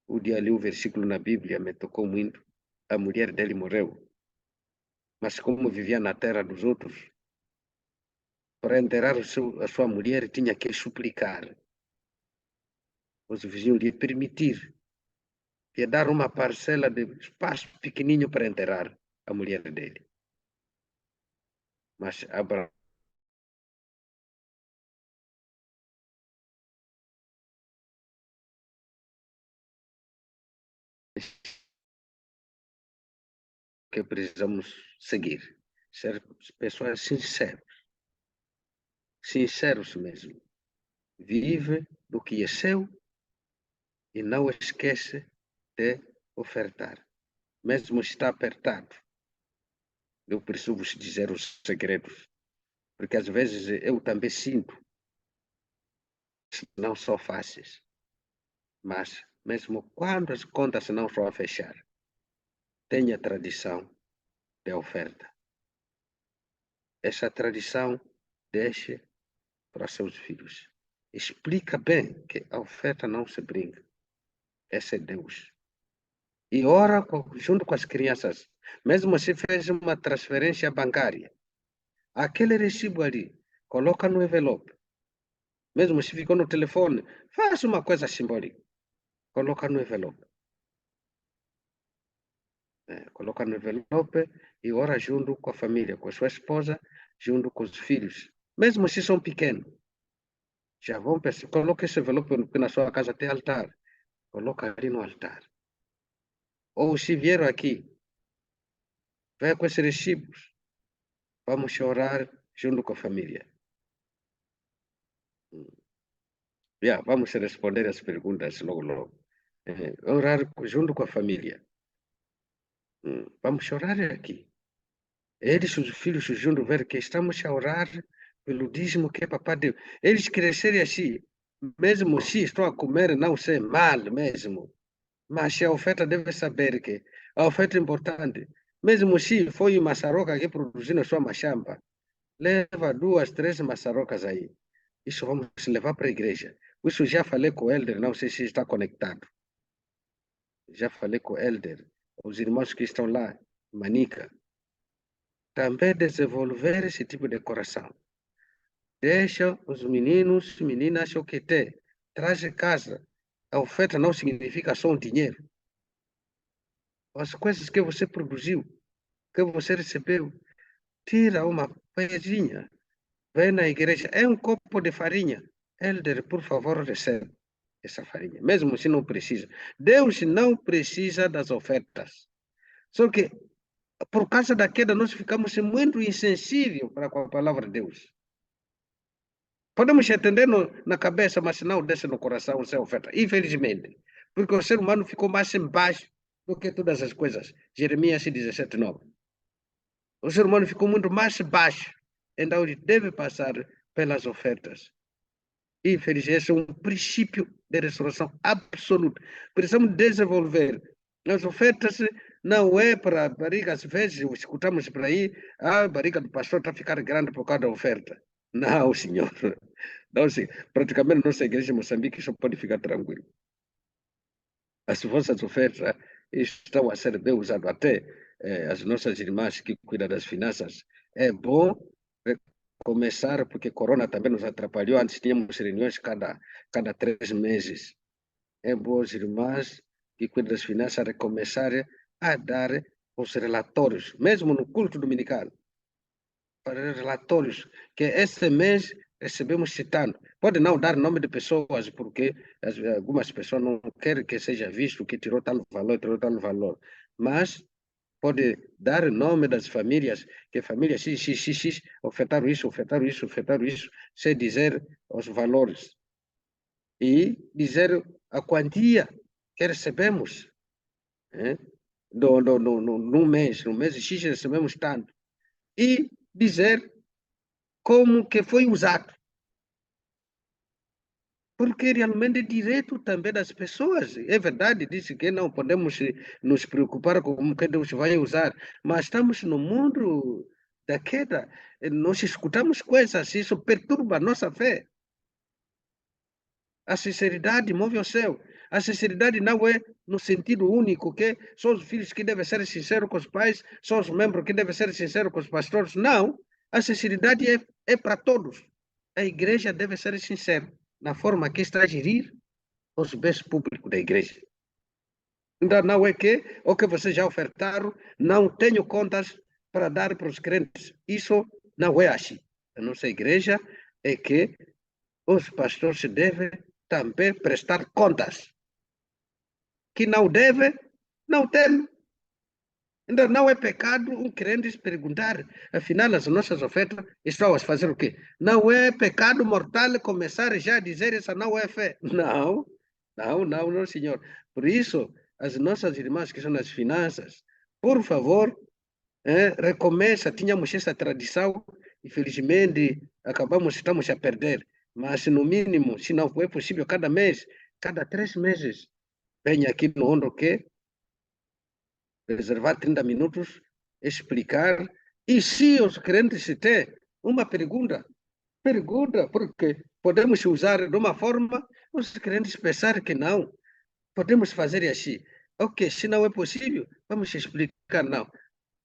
O dia ali, o versículo na Bíblia me tocou muito. A mulher dele morreu. Mas como vivia na terra dos outros, para enterrar a sua mulher, tinha que suplicar. Os vizinhos lhe permitir, lhe dar uma parcela de espaço pequenininho para enterrar a mulher dele. Mas Abraão que precisamos seguir, ser pessoas sinceros mesmo. Vive do que é seu e não esquece de ofertar. Mesmo está apertado, eu preciso vos dizer os segredos, porque às vezes eu também sinto, não são fáceis, mas mesmo quando as contas não estão a fechar, tenha tradição de oferta. Essa tradição deixe para seus filhos. Explica bem que a oferta não se brinca. Esse é Deus. E ora junto com as crianças. Mesmo se fez uma transferência bancária, aquele recibo ali, coloca no envelope. Mesmo se ficou no telefone, faz uma coisa simbólica. Coloca no envelope. Coloca no envelope e ora junto com a família, com a sua esposa, junto com os filhos. Mesmo se são pequenos. Já vão pensar, coloca esse envelope porque na sua casa tem altar. Coloca ali no altar. Ou se vieram aqui, vai com esses recibos. Vamos chorar junto com a família. Vamos responder as perguntas logo. Orar junto com a família. Vamos chorar aqui. Eles, os filhos, junto, ver que estamos a orar pelo dízimo que é papai deu. Eles crescerem assim, mesmo se estão a comer, não sei mal mesmo. Mas a oferta deve saber que a oferta é importante. Mesmo se foi uma maçaroca que produziu na sua machamba, leva 2, 3 maçarocas aí. Isso vamos levar para a igreja. Isso já falei com o Helder, não sei se está conectado. já falei com o Elder, os irmãos que estão lá, Manica, também desenvolver esse tipo de coração. Deixa os meninos, meninas, o que tem, traz de casa. A oferta não significa só o dinheiro. As coisas que você produziu, que você recebeu, tira uma coisinha, vem na igreja, é um copo de farinha. Elder, por favor, recebe essa farinha, mesmo se não precisa. Deus não precisa das ofertas. Só que, por causa da queda, nós ficamos muito insensíveis para com a palavra de Deus. Podemos entender na cabeça, mas não desce no coração sem oferta. Infelizmente. Porque o ser humano ficou mais embaixo do que todas as coisas. Jeremias 17:9. O ser humano ficou muito mais baixo. Então ele deve passar pelas ofertas. Infelizmente, esse é um princípio de restauração absoluta. Precisamos desenvolver. As ofertas não é para a barriga, às vezes escutamos por aí, a barriga do pastor está a ficar grande por causa da oferta. Não, senhor. Não, sim. Praticamente nossa igreja em Moçambique só pode ficar tranquilo. As vossas ofertas estão a ser bem usadas, até as nossas irmãs que cuidam das finanças. É bom começar, porque Corona também nos atrapalhou. Antes tínhamos reuniões cada 3 meses. É bom as irmãs que cuidam das finanças recomeçarem a dar os relatórios, mesmo no culto dominical, para relatórios, que esse mês recebemos citando. Pode não dar nome de pessoas, porque algumas pessoas não querem que seja visto que tirou tal valor, mas pode dar nome das famílias, que famílias XXX ofertaram isso, sem dizer os valores. E dizer a quantia que recebemos. No mês X recebemos tanto. E dizer como que foi usado. Porque realmente é direito também das pessoas. É verdade, disse que não podemos nos preocupar com como que Deus vai usar, mas estamos no mundo da queda. Nós escutamos coisas, isso perturba a nossa fé. A sinceridade move o céu. A sinceridade não é no sentido único que são os filhos que devem ser sinceros com os pais, são os membros que devem ser sinceros com os pastores. Não. A sinceridade é para todos. A igreja deve ser sincera na forma que está a gerir os bens públicos da igreja. Então, não é que o que vocês já ofertaram, não tenho contas para dar para os crentes. Isso não é assim. A nossa igreja é que os pastores devem também prestar contas. Que não deve, não tem. Então, não é pecado um crente perguntar, afinal, as nossas ofertas estão a fazer o quê? Não é pecado mortal começar já a dizer essa não é fé. Não, senhor. Por isso, as nossas irmãs que são nas finanças, por favor, recomeça. Tínhamos essa tradição, infelizmente, estamos a perder. Mas, no mínimo, se não é possível, cada mês, cada 3 meses, venha aqui no Ondo que reservar 30 minutos, explicar. E se os crentes têm uma pergunta, porque podemos usar de uma forma, os crentes pensar que não, podemos fazer assim. Ok, se não é possível, vamos explicar, não.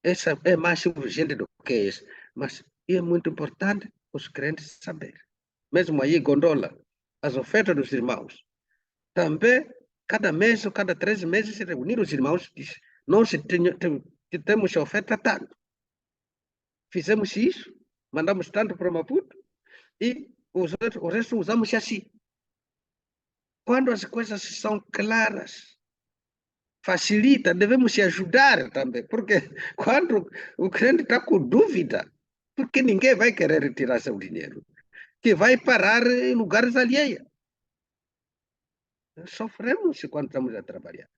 Essa é mais urgente do que isso. Mas é muito importante os crentes saberem. Mesmo aí, Gondola, as ofertas dos irmãos. Também, cada mês ou cada 3 meses, se reunir os irmãos, diz, nós temos oferta tanto. Fizemos isso, mandamos tanto para Maputo, e o resto usamos assim. Quando as coisas são claras, facilita, devemos se ajudar também, porque quando o crente está com dúvida, porque ninguém vai querer retirar seu dinheiro, que vai parar em lugares alheios. Sofremos quando estamos a trabalhar.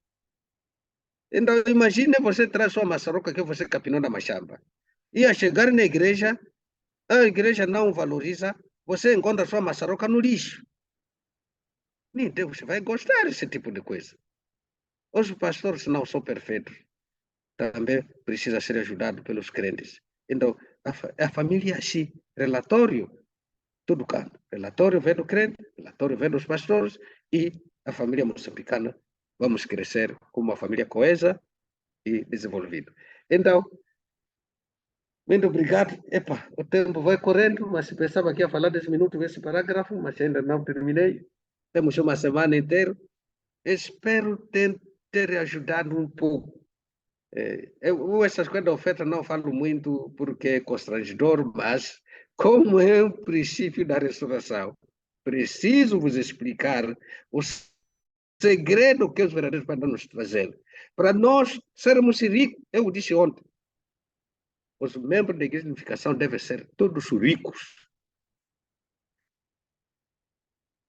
Então, imagine você traz sua maçaroca que você capinou na machamba. E a chegar na igreja, a igreja não valoriza, você encontra sua maçaroca no lixo. Nem Deus vai gostar desse tipo de coisa. Os pastores não são perfeitos. Também precisa ser ajudado pelos crentes. Então, a família é assim, relatório, tudo canto. Relatório vem do crente, relatório vem dos pastores e a família moçambicana vamos crescer como uma família coesa e desenvolvida. Então, muito obrigado. Epa, o tempo vai correndo, mas pensava que ia falar 10 minutos desse parágrafo, mas ainda não terminei. Temos uma semana inteira. Espero ter ajudado um pouco. Eu essas coisas da oferta não falo muito porque é constrangedor, mas como é o princípio da restauração, preciso vos explicar o segredo que os verdadeiros podem nos trazer. Para nós sermos ricos, eu disse ontem, os membros da igreja de unificação devem ser todos ricos.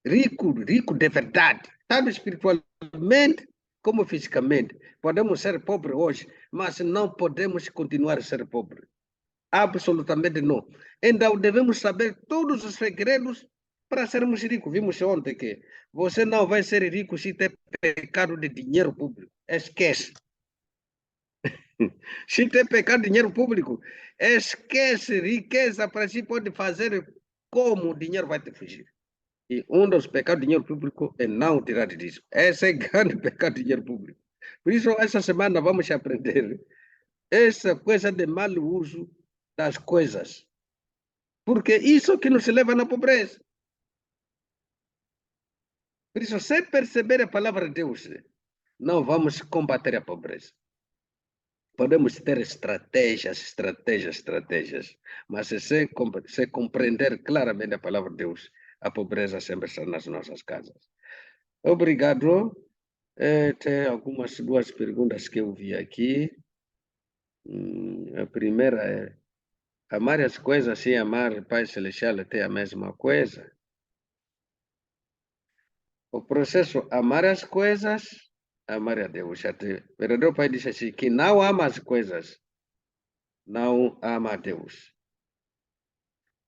Rico de verdade, tanto espiritualmente como fisicamente. Podemos ser pobres hoje, mas não podemos continuar a ser pobres. Absolutamente não. Então, devemos saber todos os segredos para sermos ricos. Vimos ontem que você não vai ser rico se tem pecado de dinheiro público. Esquece. Se tem pecado de dinheiro público, esquece. Riqueza para si pode fazer como o dinheiro vai te fugir. E um dos pecados do dinheiro público é não tirar disso. Esse é o grande pecado do dinheiro público. Por isso, essa semana vamos aprender essa coisa de mau uso das coisas. Porque isso que nos leva na pobreza. Por isso, sem perceber a palavra de Deus, não vamos combater a pobreza. Podemos ter estratégias, mas sem compreender claramente a palavra de Deus, a pobreza sempre está nas nossas casas. Obrigado. Tem algumas duas perguntas que eu vi aqui. A primeira é: amar as coisas e amar o Pai Celestial é a mesma coisa? O processo amar as coisas, amar a Deus. O verdadeiro Pai diz assim: que não ama as coisas, não ama a Deus.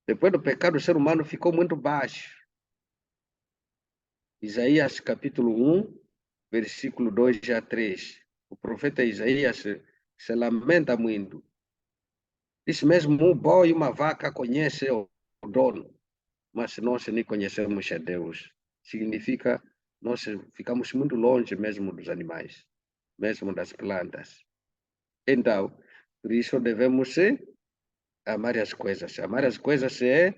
Depois do pecado, o ser humano ficou muito baixo. Isaías capítulo 1, versículo 2 a 3. O profeta Isaías se lamenta muito. Diz mesmo: um boi e uma vaca conhecem o dono, mas nós nem conhecemos a Deus. Significa nós ficamos muito longe mesmo dos animais, mesmo das plantas. Então, por isso devemos amar as coisas. Amar as coisas é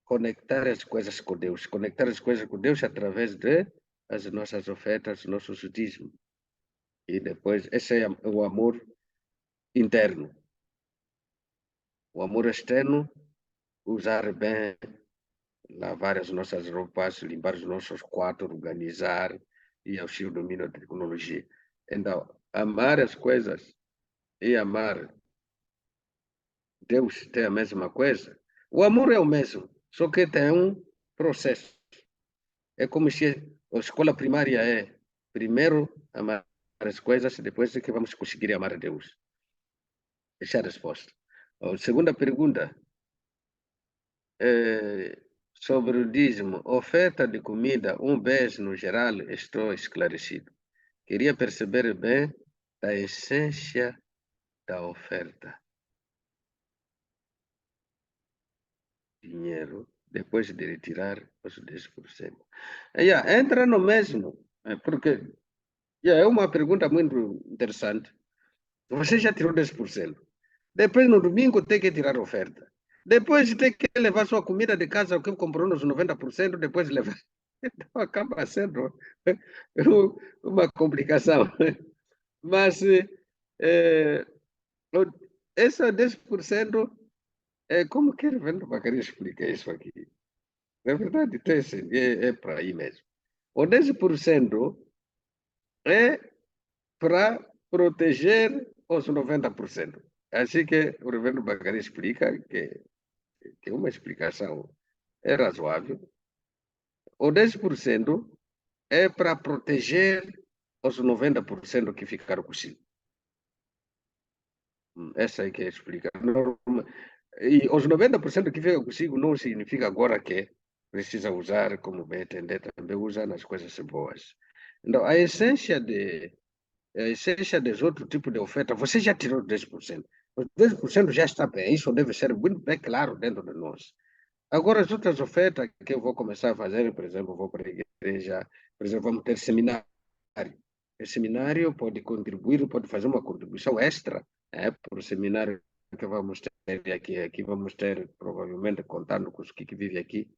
conectar as coisas com Deus. Conectar as coisas com Deus através das nossas ofertas, nossos dízimos. E depois, esse é o amor interno. O amor externo, usar bem, lavar as nossas roupas, limpar os nossos quartos, organizar e auxílio domínio da tecnologia. Então, amar as coisas e amar Deus tem a mesma coisa. O amor é o mesmo, só que tem um processo. É como se a escola primária é primeiro amar as coisas, depois é que vamos conseguir amar a Deus. Essa é a resposta. A segunda pergunta é sobre o dízimo. Oferta de comida, um beijo no geral, estou esclarecido. Queria perceber bem a essência da oferta. Dinheiro, depois de retirar os 10%. Entra no mesmo, porque é uma pergunta muito interessante. Você já tirou 10%. Depois, no domingo, tem que tirar a oferta. Depois, tem que levar sua comida de casa, o que comprou nos 90%, depois levar. Então, acaba sendo uma complicação. Mas, esse 10%, como que o Vendo Bacari explica isso aqui? Na verdade, é para aí mesmo. O 10% é para proteger os 90%. Assim que o Reverendo Bacari explica que uma explicação é razoável. O 10% é para proteger os 90% que ficaram consigo. Essa é que explica. E os 90% que ficam consigo não significa agora que precisa usar como bem entender, também usa nas coisas boas. Então, a essência dos outros tipos de oferta, você já tirou 10%. Os 10% já está bem, isso deve ser muito bem claro dentro de nós. Agora, as outras ofertas que eu vou começar a fazer, por exemplo, vou para a igreja, por exemplo, vamos ter seminário. O seminário pode contribuir, pode fazer uma contribuição extra, para o seminário que vamos ter aqui. Aqui vamos ter, provavelmente, contando com os que vivem aqui,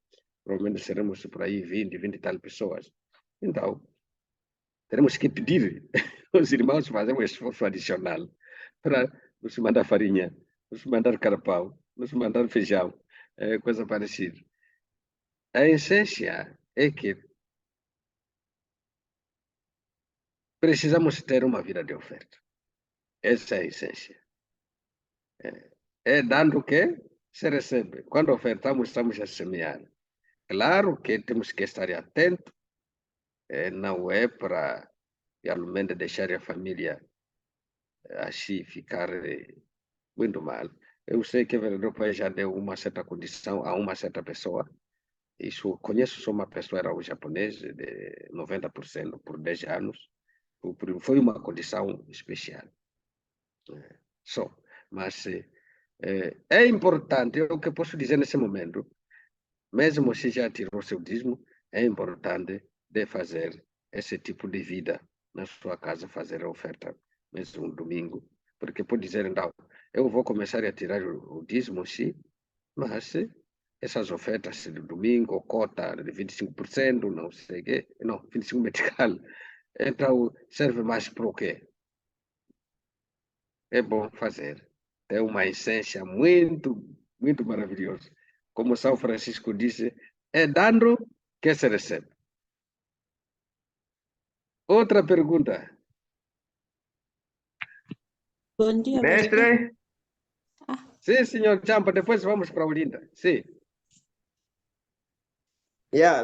provavelmente seremos por aí 20 e tal pessoas. Então, teremos que pedir aos irmãos fazer um esforço adicional para nos mandar farinha, nos mandar carpão, nos mandar feijão, coisa parecida. A essência é que precisamos ter uma vida de oferta. Essa é a essência. É dando o que se recebe. Quando ofertamos, estamos a semear. Claro que temos que estar atentos, não é para realmente deixar a família assim ficar muito mal. Eu sei que o vereador Pai já deu uma certa condição a uma certa pessoa. Isso, conheço só uma pessoa, era um japonês, de 90% por 10 anos. Foi uma condição especial. Só. Mas é importante, o que eu posso dizer nesse momento, mesmo se já tirou o seu dízimo, é importante de fazer esse tipo de vida na sua casa, fazer a oferta, mesmo um domingo, porque pode dizer, não, eu vou começar a tirar o dízimo, sim, mas essas ofertas de domingo, cota de 25%, não sei o quê, não, 25% medical, então serve mais para o quê? É bom fazer. É uma essência muito, muito maravilhosa. Como São Francisco disse, é dando que se recebe. Outra pergunta. Bom dia, pastor. Mestre? Sim, senhor Champa, depois vamos para a Olinda. Sim.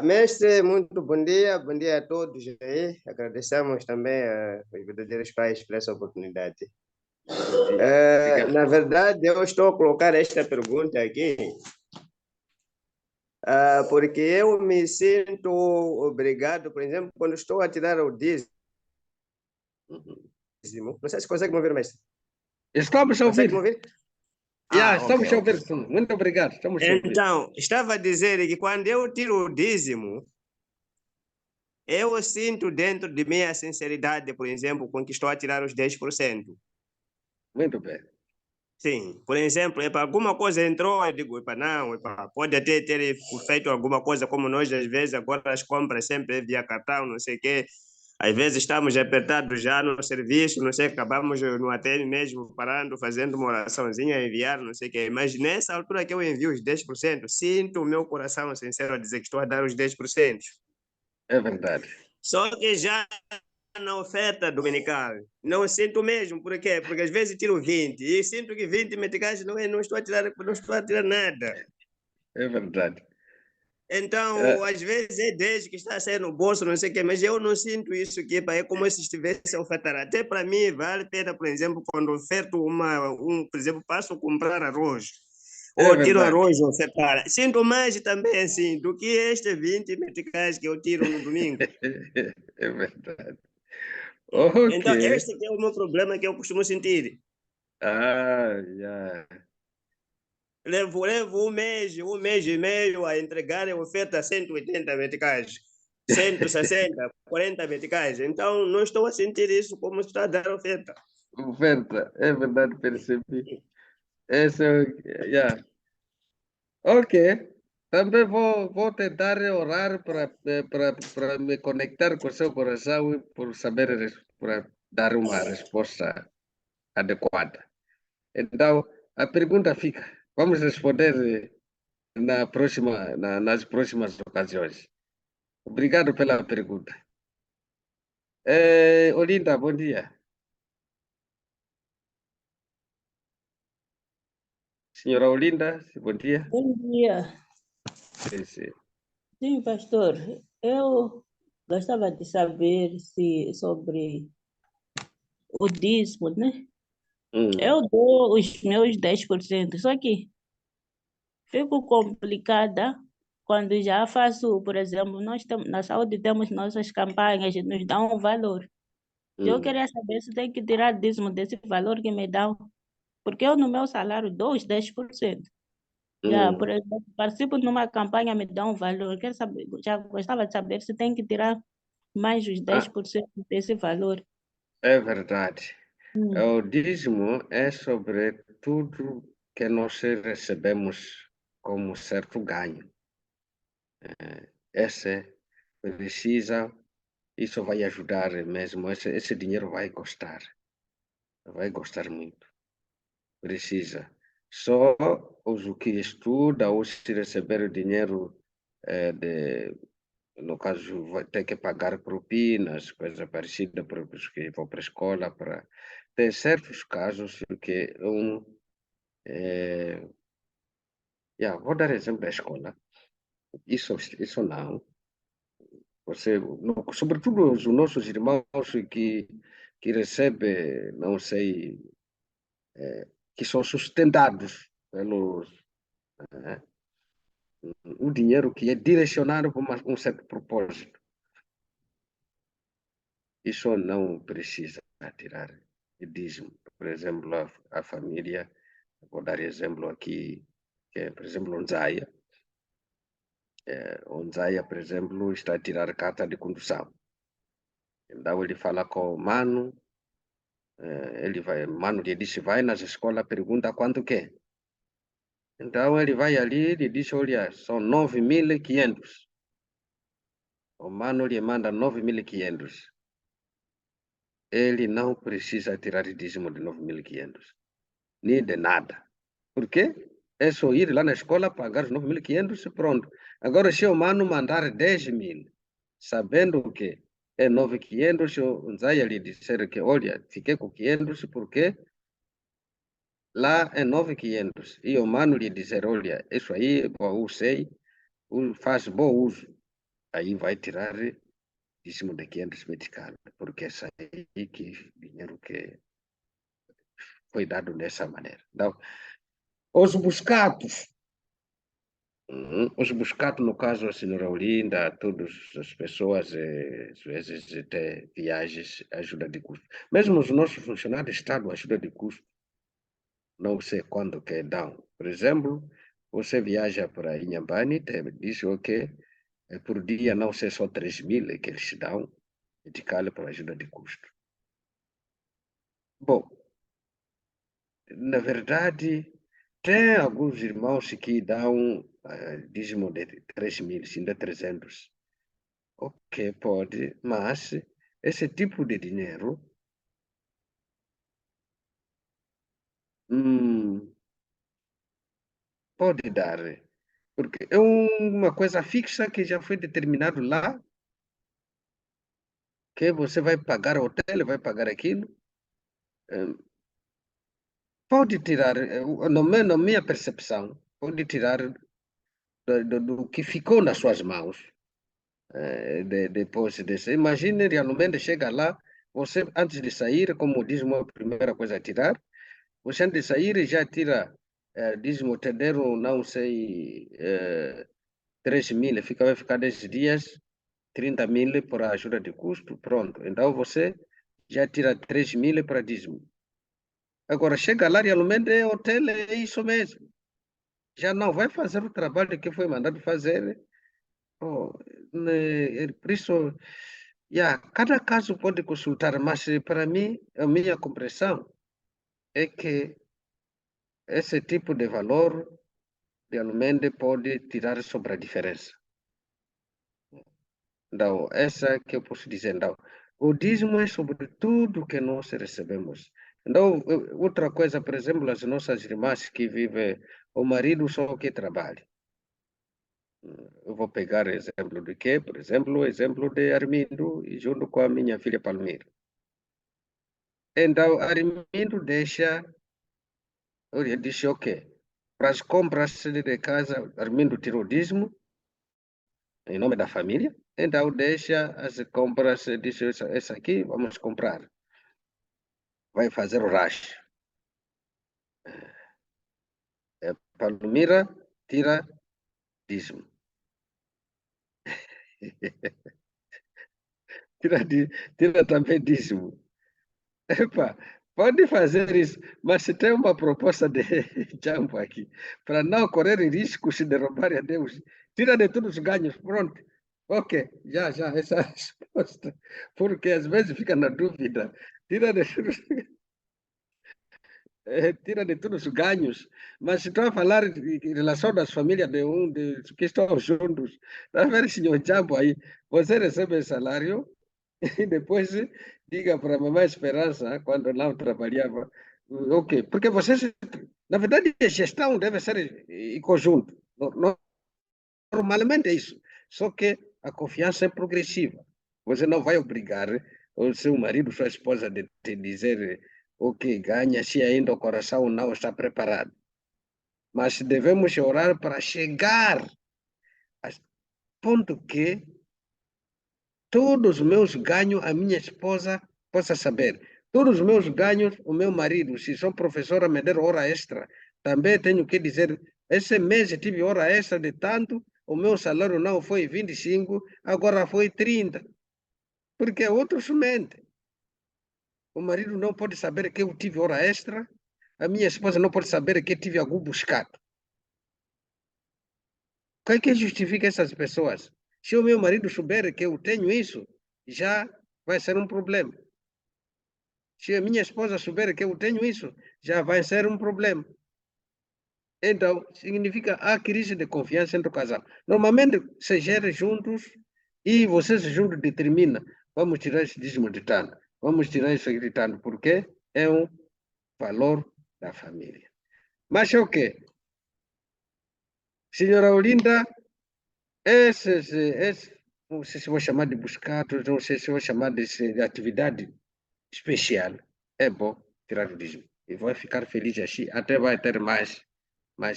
Mestre, muito bom dia a todos aí. Agradecemos também aos verdadeiros pais por essa oportunidade. Na verdade, eu estou a colocar esta pergunta aqui porque eu me sinto obrigado, por exemplo, quando estou a tirar o dízimo. Não sei se consegue me ouvir, mestre. Estamos a ouvir. Consegue me ouvir? Estamos a ouvir, sim. Muito obrigado. Estamos a ouvir. Então, estava a dizer que quando eu tiro o dízimo, eu sinto dentro de mim a sinceridade, por exemplo, com que estou a tirar os 10%. Muito bem. Sim, por exemplo, alguma coisa entrou, eu digo, não, pode até ter feito alguma coisa, como nós às vezes agora as compras sempre via cartão, não sei o quê. Às vezes estamos apertados já no serviço, não sei, acabamos no ATM mesmo parando, fazendo uma oraçãozinha, enviar, não sei o quê. Mas nessa altura que eu envio os 10%, sinto o meu coração sincero a dizer que estou a dar os 10%. É verdade. Só que já na oferta dominical, não sinto mesmo, por quê? Porque às vezes tiro 20 e sinto que 20 meticais não estou a tirar nada. É verdade. Então, às vezes é 10 que está a sair no bolso, não sei o quê, mas eu não sinto isso aqui, é como se estivesse a ofertar. Até para mim, vale a pena, por exemplo, quando oferto por exemplo, passo a comprar arroz, ou tiro arroz ou ofertar. Sinto mais também assim do que estes 20 meticais que eu tiro no domingo. É verdade. Okay. Então, este é o meu problema que eu costumo sentir. Levo um mês e meio a entregar a oferta 180 meticais, 160, 40 meticais. Então, não estou a sentir isso como está a dar oferta. Oferta, é verdade, percebi. Ok. Também vou tentar orar para me conectar com o seu coração e por saber para dar uma resposta adequada. Então, a pergunta fica. Vamos responder nas próximas ocasiões. Obrigado pela pergunta. Olinda, bom dia. Senhora Olinda, bom dia. Bom dia. Sim. Sim, pastor. Eu gostava de saber sobre o dízimo, né? Eu dou os meus 10%, só que fico complicada quando já faço, por exemplo, na saúde temos nossas campanhas e nos dão um valor. Eu queria saber se tem que tirar dízimo desse valor que me dão, porque eu no meu salário dou os 10%. Por exemplo, participo numa campanha, me dá um valor. Quero saber, já gostava de saber se tem que tirar mais os 10% desse valor. É verdade. Hum. O dízimo é sobre tudo que nós recebemos como certo ganho. Esse precisa, isso vai ajudar mesmo, esse dinheiro vai gostar muito. Precisa. Só os que estudam, ou se receber o dinheiro, no caso, vai ter que pagar propinas, coisa parecida para os que vão para a escola. Tem certos casos que vou dar exemplo da escola. Isso não. Você, sobretudo os nossos irmãos que recebem, não sei, que são sustentados pelos o dinheiro que é direcionado para um certo propósito. Isso não precisa tirar dízimo. Por exemplo, a família, vou dar exemplo aqui, que é, por exemplo, Onzaia. Onzaia, por exemplo, está a tirar carta de condução. Então ele fala com o mano, mano lhe disse, vai nas escolas, pergunta quanto quer. Então ele vai ali e diz, olha, são 9.500. O mano lhe manda 9.500. Ele não precisa tirar dízimo de 9.500, nem de nada. Por quê? É só ir lá na escola, pagar os 9.500 e pronto. Agora, se o mano mandar 10.000, sabendo que é 9.500, o Nzaya lhe disser que, olha, fiquei com 500 porque lá é 9.500. E o mano lhe dizer, olha, isso aí eu sei, faz bom uso. Aí vai tirar dízimo de 500 mexicanos, porque essa aí que dinheiro que foi dado dessa maneira. Então, os buscados, no caso, a senhora Olinda, todas as pessoas, às vezes, até viagens, ajuda de custo. Mesmo os nossos funcionários de Estado, ajuda de custo, não sei quando que dão. Por exemplo, você viaja para Inhambane, diz que por dia não sei só 3.000 que eles dão, de para ajuda de custo. Bom, na verdade, tem alguns irmãos que dão dízimo de 3.000, sim, de 300. Ok, pode, mas esse tipo de dinheiro pode dar, porque é uma coisa fixa que já foi determinado lá, que você vai pagar hotel, vai pagar aquilo. Pode tirar, na minha percepção, pode tirar do que ficou nas suas mãos. Depois desse. Imagine, realmente chega lá, você antes de sair, como dízimo é a primeira coisa a tirar, você antes de sair já tira dízimo, te deram, não sei, 3.000, vai ficar 10 dias, 30.000 para ajuda de custo, pronto. Então você já tira 3.000 para dízimo. Agora, chega lá, realmente é hotel, é isso mesmo. Já não vai fazer o trabalho que foi mandado fazer. Oh, por isso, cada caso pode consultar, mas para mim, a minha compreensão é que esse tipo de valor realmente pode tirar sobre a diferença. Então, essa que eu posso dizer. Então, o dízimo é sobre tudo que nós recebemos. Então, outra coisa, por exemplo, as nossas irmãs que vivem, o marido só que trabalha. Eu vou pegar exemplo de quê? Por exemplo, o exemplo de Armindo, junto com a minha filha Palmeira. Então, Armindo disse, ok, para as compras de casa, Armindo tirou o dízimo, em nome da família, então deixa as compras, disse, essa aqui vamos comprar. Vai fazer o racha. Palmira tira dízimo. Tira também dízimo. Epa, Pode fazer isso, mas se tem uma proposta de Jambo aqui, para não correr riscos de roubar a Deus, tira de todos os ganhos, pronto. Ok, já, essa é a resposta. Porque às vezes fica na dúvida. Tira de todos, tira de todos os ganhos. Mas se estou a falar em relação das famílias que estão juntos, está a ver, senhor Jambo aí, você recebe salário e depois diga para a mamãe Esperança, quando não trabalhava, ok, porque vocês, na verdade, a gestão deve ser em conjunto. Normalmente é isso. Só que a confiança é progressiva. Você não vai obrigar o seu marido, sua esposa, de te dizer o que ganha, se ainda o coração não está preparado. Mas devemos orar para chegar a ponto que todos os meus ganhos, a minha esposa possa saber. Todos os meus ganhos, o meu marido, se sou professora, me der hora extra. Também tenho que dizer, esse mês eu tive hora extra de tanto, o meu salário não foi 25, agora foi 30. Porque é outro mente. O marido não pode saber que eu tive hora extra, a minha esposa não pode saber que tive algum buscado. O que é que justifica essas pessoas? Se o meu marido souber que eu tenho isso, já vai ser um problema. Se a minha esposa souber que eu tenho isso, já vai ser um problema. Então, significa a crise de confiança entre o casal. Normalmente, se gera juntos e vocês juntos determinam, vamos tirar esse dízimo de tanto, vamos tirar isso aqui de tanto, porque é um valor da família. Mas é o quê? Senhora Olinda, não sei se vou chamar de buscados, não sei se vou chamar de atividade especial. É bom tirar o dízimo. E vai ficar feliz assim, até vai ter mais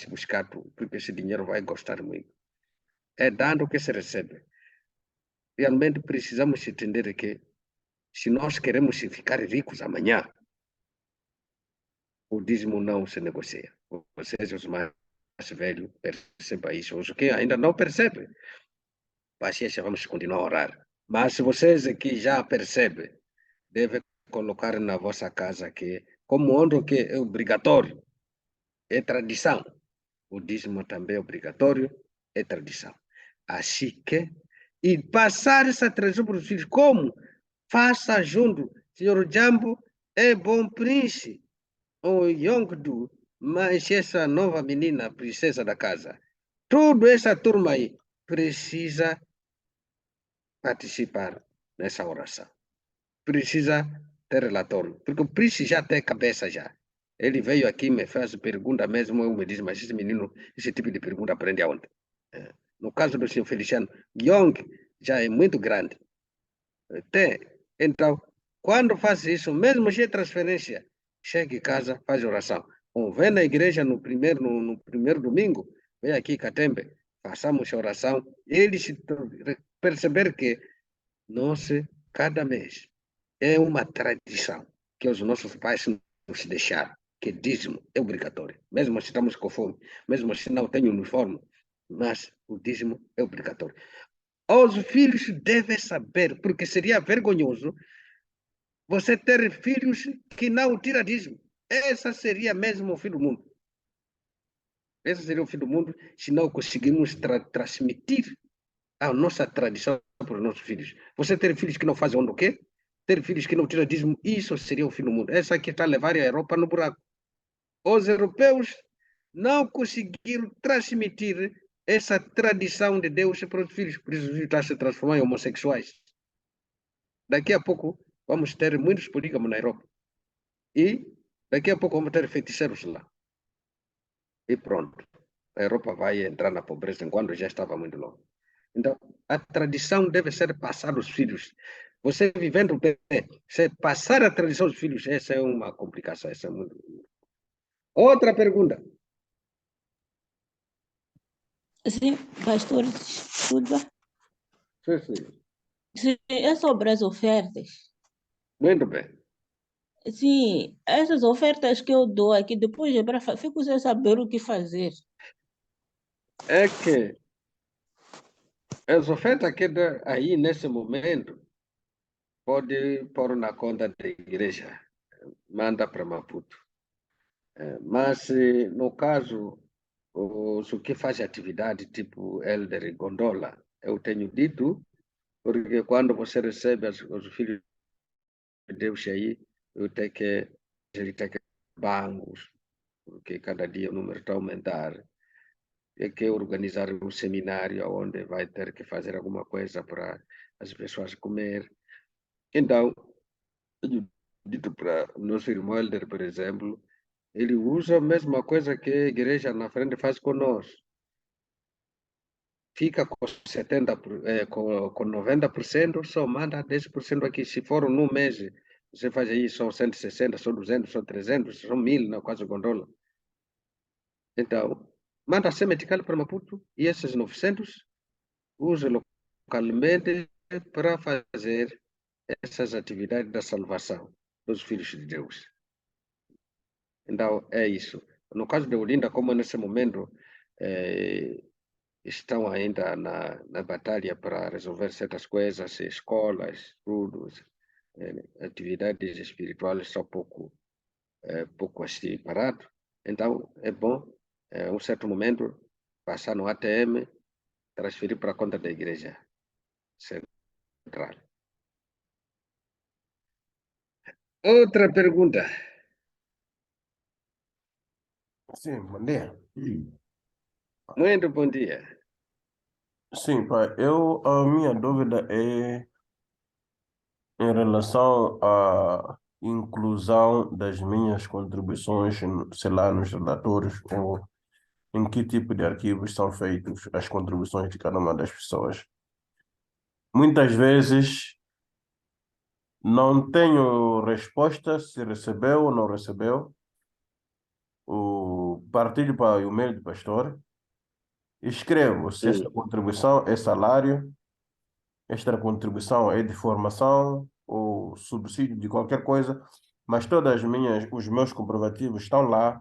buscado, porque esse dinheiro vai gostar muito. É dando que se recebe. Realmente precisamos entender que, se nós queremos ficar ricos amanhã, o dízimo não se negocia. Vocês, os mais velhos, percebam isso. Os que ainda não percebem, paciência, vamos continuar a orar. Mas se vocês aqui já percebem, devem colocar na vossa casa que, como onde que é obrigatório, é tradição. O dízimo também é obrigatório, é tradição. Assim que, e passar essa tradição para os filhos, como? Faça junto. Senhor Jambo é bom príncipe, o Yongdu, mas essa nova menina, princesa da casa, toda essa turma aí precisa participar nessa oração. Precisa ter relatório, porque o príncipe já tem cabeça já. Ele veio aqui, me faz pergunta mesmo, eu me diz, mas esse menino, esse tipo de pergunta aprende aonde? No caso do senhor Feliciano, Yong já é muito grande. Tem. Então, quando faz isso, mesmo sem transferência, chega em casa, faz oração. Ou vem na igreja no primeiro domingo, vem aqui Catembe, façamos oração, eles perceber que nós, cada mês, é uma tradição que os nossos pais nos deixaram, que dízimo é obrigatório, mesmo se estamos com fome, mesmo se não tem uniforme, mas o dízimo é obrigatório. Os filhos devem saber, porque seria vergonhoso você ter filhos que não tiram dízimo. Essa seria mesmo o fim do mundo. Esse seria o fim do mundo se não conseguimos transmitir a nossa tradição para os nossos filhos. Você ter filhos que não fazem o quê? Ter filhos que não tiram dízimo, isso seria o fim do mundo. Essa aqui está a levar a Europa no buraco. Os europeus não conseguiram transmitir essa tradição de Deus para os filhos. Por isso os filhos estão a se transformar em homossexuais. Daqui a pouco vamos ter muitos polígamos na Europa. E daqui a pouco vamos ter feiticeiros lá. E pronto. A Europa vai entrar na pobreza enquanto já estava muito longe. Então, a tradição deve ser passada aos filhos. Você vivendo bem, se passar a tradição aos filhos, essa é uma complicação. Essa é muito... Outra pergunta. Sim, pastor, desculpa. Sim. Sim, é sobre as ofertas. Muito bem. Sim, essas ofertas que eu dou aqui, depois é para fico sem saber o que fazer. É que as ofertas que dá aí nesse momento pode pôr na conta da igreja. manda para Maputo. Mas, no caso, os que fazem atividade tipo Elder e Gondola, eu tenho dito, porque quando você recebe os filhos de Deus aí, ele tem que bancos, porque cada dia o número está a aumentar. Tem que organizar um seminário onde vai ter que fazer alguma coisa para as pessoas comer. Então, eu dito para o nosso irmão Helder, por exemplo, ele usa a mesma coisa que a igreja na frente faz conosco. Fica com 70%, com 90%, só manda 10% aqui. Se for num mês, você faz aí só 160, só 200, só 300, só 1000 na quase gondola. Então, manda semetical para Maputo e esses 900 usa localmente para fazer essas atividades da salvação dos filhos de Deus. Então, é isso. No caso de Olinda, como nesse momento estão ainda na batalha para resolver certas coisas, escolas, estudos, atividades espirituais são pouco assim parado. Então, é bom, um certo momento, passar no ATM, transferir para a conta da igreja central. Outra pergunta. Sim, bom dia. Muito bom dia. Sim, pai, a minha dúvida é em relação à inclusão das minhas contribuições, sei lá, nos relatórios, ou em que tipo de arquivos são feitos as contribuições de cada uma das pessoas. Muitas vezes não tenho resposta se recebeu ou não recebeu. O partilho para o e-mail do pastor. Escrevo se esta contribuição é salário, esta contribuição é de formação ou subsídio de qualquer coisa, mas os meus comprovativos estão lá,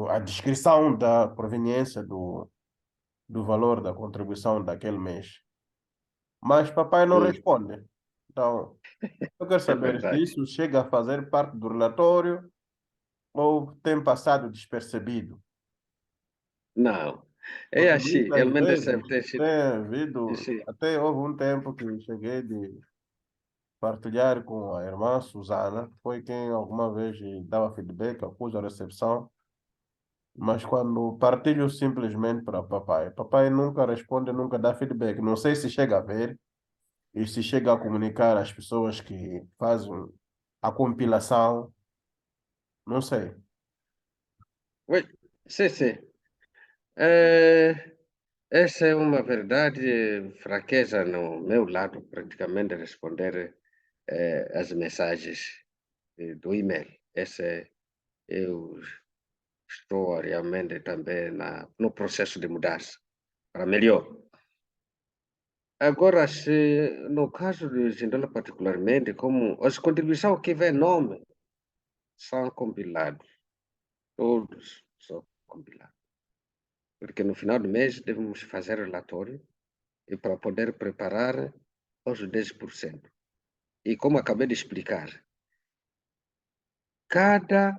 a descrição da proveniência do valor da contribuição daquele mês. Mas papai não responde. Então, eu quero saber se verdade. isso chega a fazer parte do relatório ou tem passado despercebido. Não. É Porque assim, muitas realmente deve vezes ter sido. tem havido, Sim. até houve um tempo que cheguei de partilhar com a irmã Susana, que foi quem alguma vez dava feedback, acusa a recepção, mas quando partilho simplesmente para papai nunca responde, nunca dá feedback. Não sei se chega a ver e se chega a comunicar às pessoas que fazem a compilação, não sei. Oi, sim, sim. É, essa é uma verdade, fraqueza no meu lado, praticamente, responder as mensagens do e-mail. Eu estou realmente também no processo de mudança para melhor. Agora, no caso do Zindola particularmente, como as contribuições que vêm nome são compilados, todos são compilados. Porque no final do mês devemos fazer relatório e para poder preparar os 10%. E como acabei de explicar, cada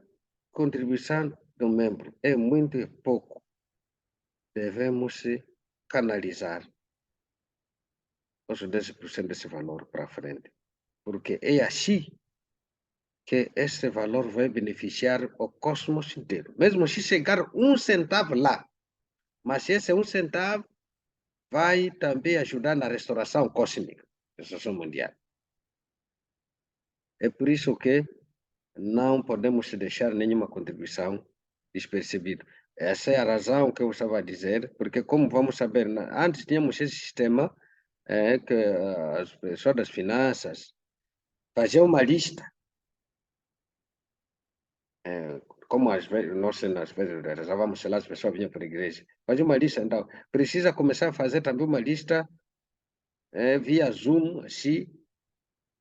contribuição do membro é muito pouco. Devemos canalizar os 10% desse valor para frente. Porque é assim que esse valor vai beneficiar o cosmos inteiro. Mesmo se chegar 1 centavo lá, mas esse 1 centavo vai também ajudar na restauração cósmica, restauração mundial. É por isso que não podemos deixar nenhuma contribuição despercebida. Essa é a razão que eu estava a dizer, porque como vamos saber, antes tínhamos esse sistema que as pessoas das finanças faziam uma lista, como às vezes nós às vezes rezávamos, sei lá, as pessoas vinham para a igreja, faziam uma lista, então precisa começar a fazer também uma lista via Zoom, assim,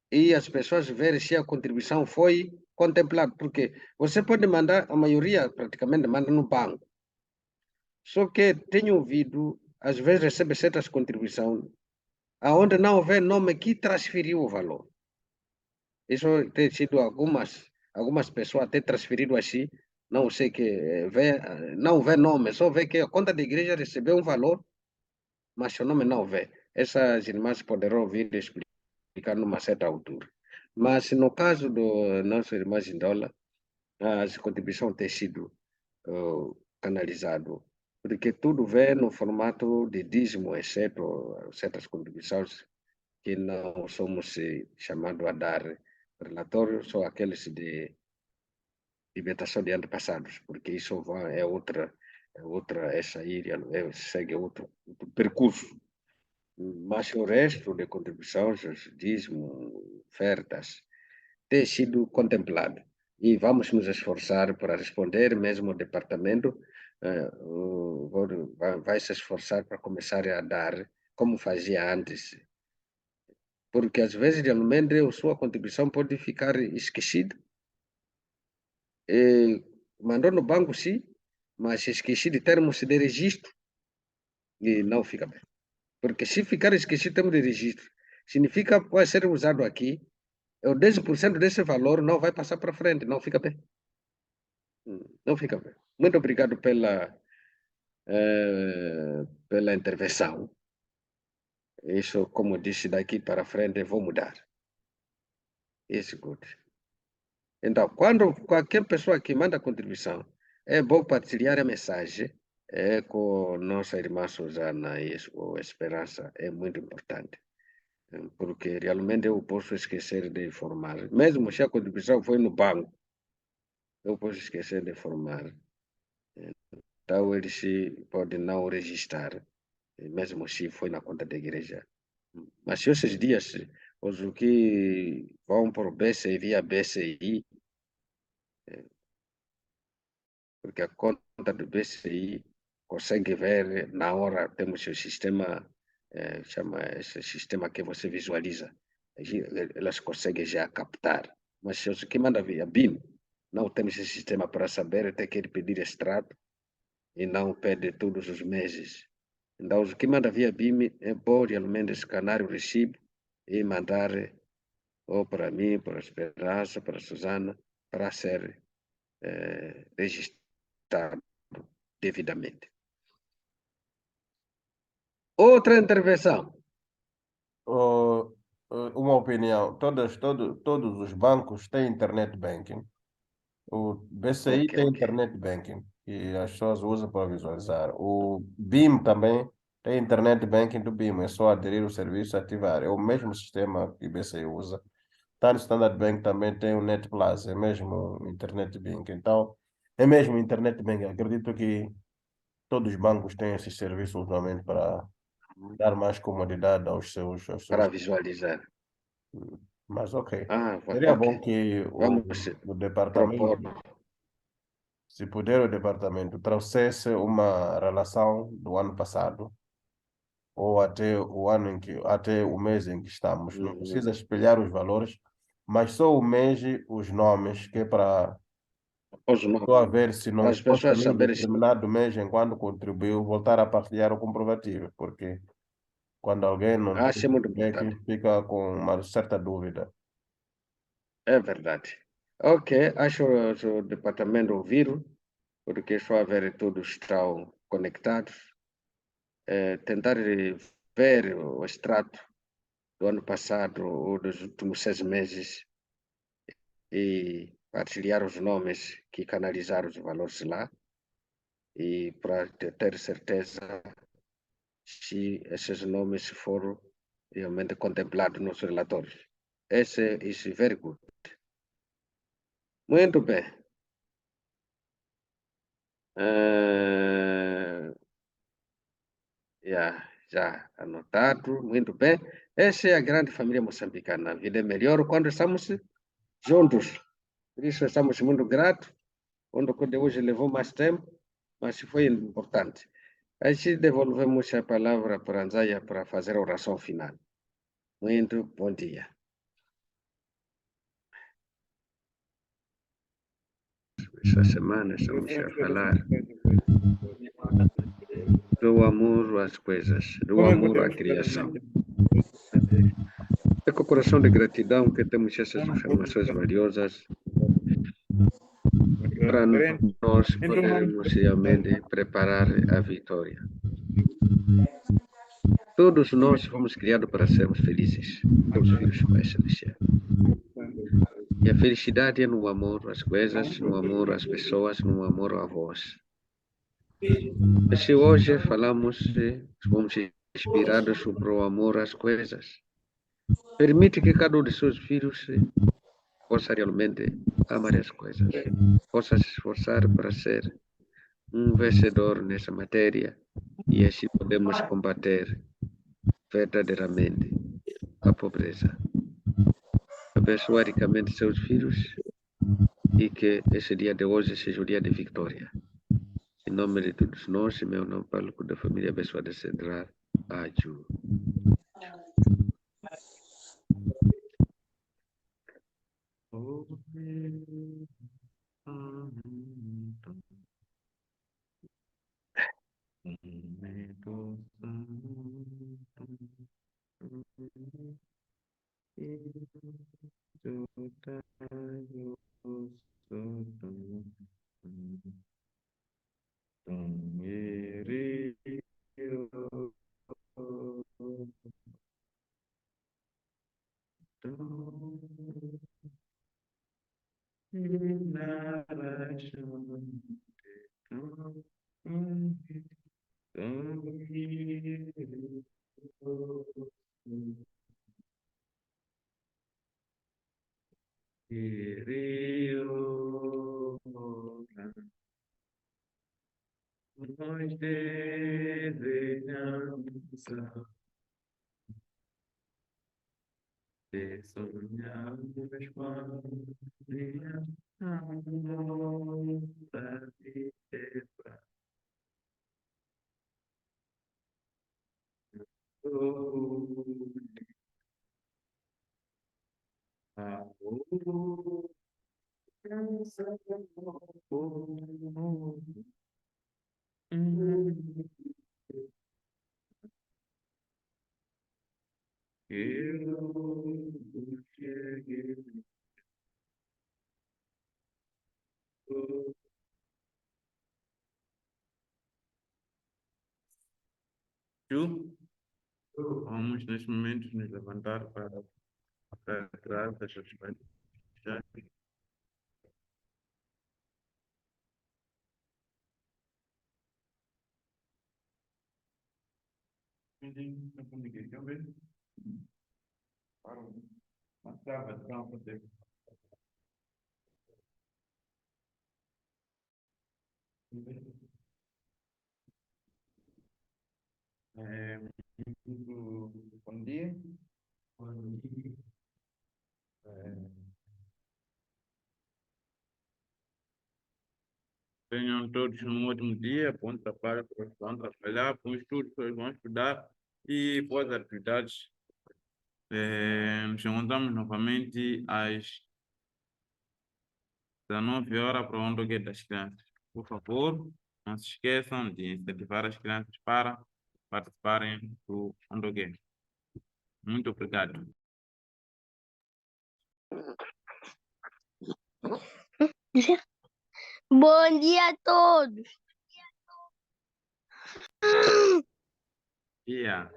e as pessoas verem se a contribuição foi contemplada, porque você pode mandar, a maioria praticamente manda no banco. Só que tenho ouvido, às vezes recebe certas contribuições, aonde não houver nome que transferiu o valor. Isso tem sido algumas Algumas pessoas até transferiram assim, não sei que, não vê nome, só vê que a conta da igreja recebeu um valor, mas o nome não vê. Essas irmãs poderão vir explicar numa certa altura. Mas no caso do nosso irmão em dólar, as contribuições têm sido canalizado, porque tudo vem no formato de dízimo, exceto certas contribuições que não somos chamados a dar relatório, são aqueles de libertação de antepassados, porque isso é sair, segue outro percurso. Mas o resto de contribuições, dízimo, ofertas, tem sido contemplado. E vamos nos esforçar para responder, mesmo o departamento vai se esforçar para começar a dar como fazia antes. Porque às vezes realmente a sua contribuição pode ficar esquecida. Mandou no banco, sim, mas esqueci de termos de registro e não fica bem. Porque se ficar esquecido termos de registro, significa que pode ser usado aqui, o 10% desse valor não vai passar para frente, não fica bem. Não fica bem. Muito obrigado pela intervenção. Isso, como disse, daqui para frente vou mudar. Isso, good. Então, quando qualquer pessoa que manda contribuição, é bom partilhar a mensagem com nossa irmã Susana e a Esperança, é muito importante. Porque realmente eu posso esquecer de informar. Mesmo se a contribuição foi no banco, eu posso esquecer de informar. Então, eles podem não registrar, mesmo se foi na conta da igreja. Mas se esses dias, os que vão por BCI via BCI, porque a conta do BCI consegue ver na hora, temos o sistema, chama esse sistema que você visualiza, elas conseguem já captar. Mas se os que mandam via BIM, não temos esse sistema para saber, tem que pedir extrato e não pede todos os meses. Então, os que mandam via BIM, é bom realmente escanear o recibo e mandar ou para mim, para a Esperança, para a Susana, para ser registrado devidamente. Outra intervenção. Uma opinião. Todos os bancos têm internet banking. O BCI tem internet banking e as pessoas usam para visualizar. O BIM também tem internet banking do BIM. É só aderir o serviço e ativar. É o mesmo sistema que o BCI usa. Tá no Standard Bank também tem o Net Plus. É mesmo internet banking. Então, é mesmo internet banking. Acredito que todos os bancos têm esse serviço ultimamente para dar mais comodidade aos seus. Para visualizar. Mas ok. Ah, Seria ok. bom que Vamos o propor. departamento, se puder, o departamento trouxesse uma relação do ano passado ou até o ano até o mês em que estamos. Não precisa espelhar os valores, mas só o mês e os nomes, que é para Os nomes. só ver se não As fosse pessoas no saberem. determinado mês enquanto contribuiu, voltar a partilhar o comprovativo, porque quando alguém não Isso é muito tem, que importante. fica com uma certa dúvida. É verdade. Ok, acho que o departamento ouviram, porque só haver todos estão conectados. Tentar ver o extrato do ano passado ou dos últimos 6 meses e partilhar os nomes que canalizaram os valores lá e para ter certeza se esses nomes foram realmente contemplados nos relatórios. Esse is very good. Muito bem. Já anotado, muito bem. Essa é a grande família moçambicana. A vida é melhor quando estamos juntos. Por isso estamos muito gratos. Quando de hoje levou mais tempo, mas foi importante. A gente devolvemos a palavra para a Anzaya para fazer a oração final. Muito bom dia. Essa semana estamos a falar do amor às coisas, do amor à criação. É com o coração de gratidão que temos essas informações valiosas para diferente. nós Então, podermos realmente preparar a vitória. Todos nós fomos criados para sermos felizes, os filhos do Pai Celestial. E a felicidade é no amor às coisas, no amor às pessoas, no amor a vós. E se hoje fomos inspirados sobre o amor às coisas, permite que cada um de seus filhos possa realmente amar as coisas, possa se esforçar para ser um vencedor nessa matéria e assim podemos combater verdadeiramente a pobreza. Abençoar ricamente seus filhos e que esse dia de hoje seja o dia de vitória. Em nome de todos nós, em meu nome, Paulo, da família abençoada central, Aju. Nós desejamos te sonhamos quando minha vontade é amor. Vamos neste momento nos levantar para trás das suas. Bom dia. Tenham todos um ótimo dia, bom trabalho, vão trabalhar, bons estudos, vão estudar e boas atividades. Nos encontramos novamente às 19 horas para o Ondoguê das Crianças. Por favor, não se esqueçam de incentivar as crianças para participarem do Ondoguê. Muito obrigado. Bom dia a todos. Yeah.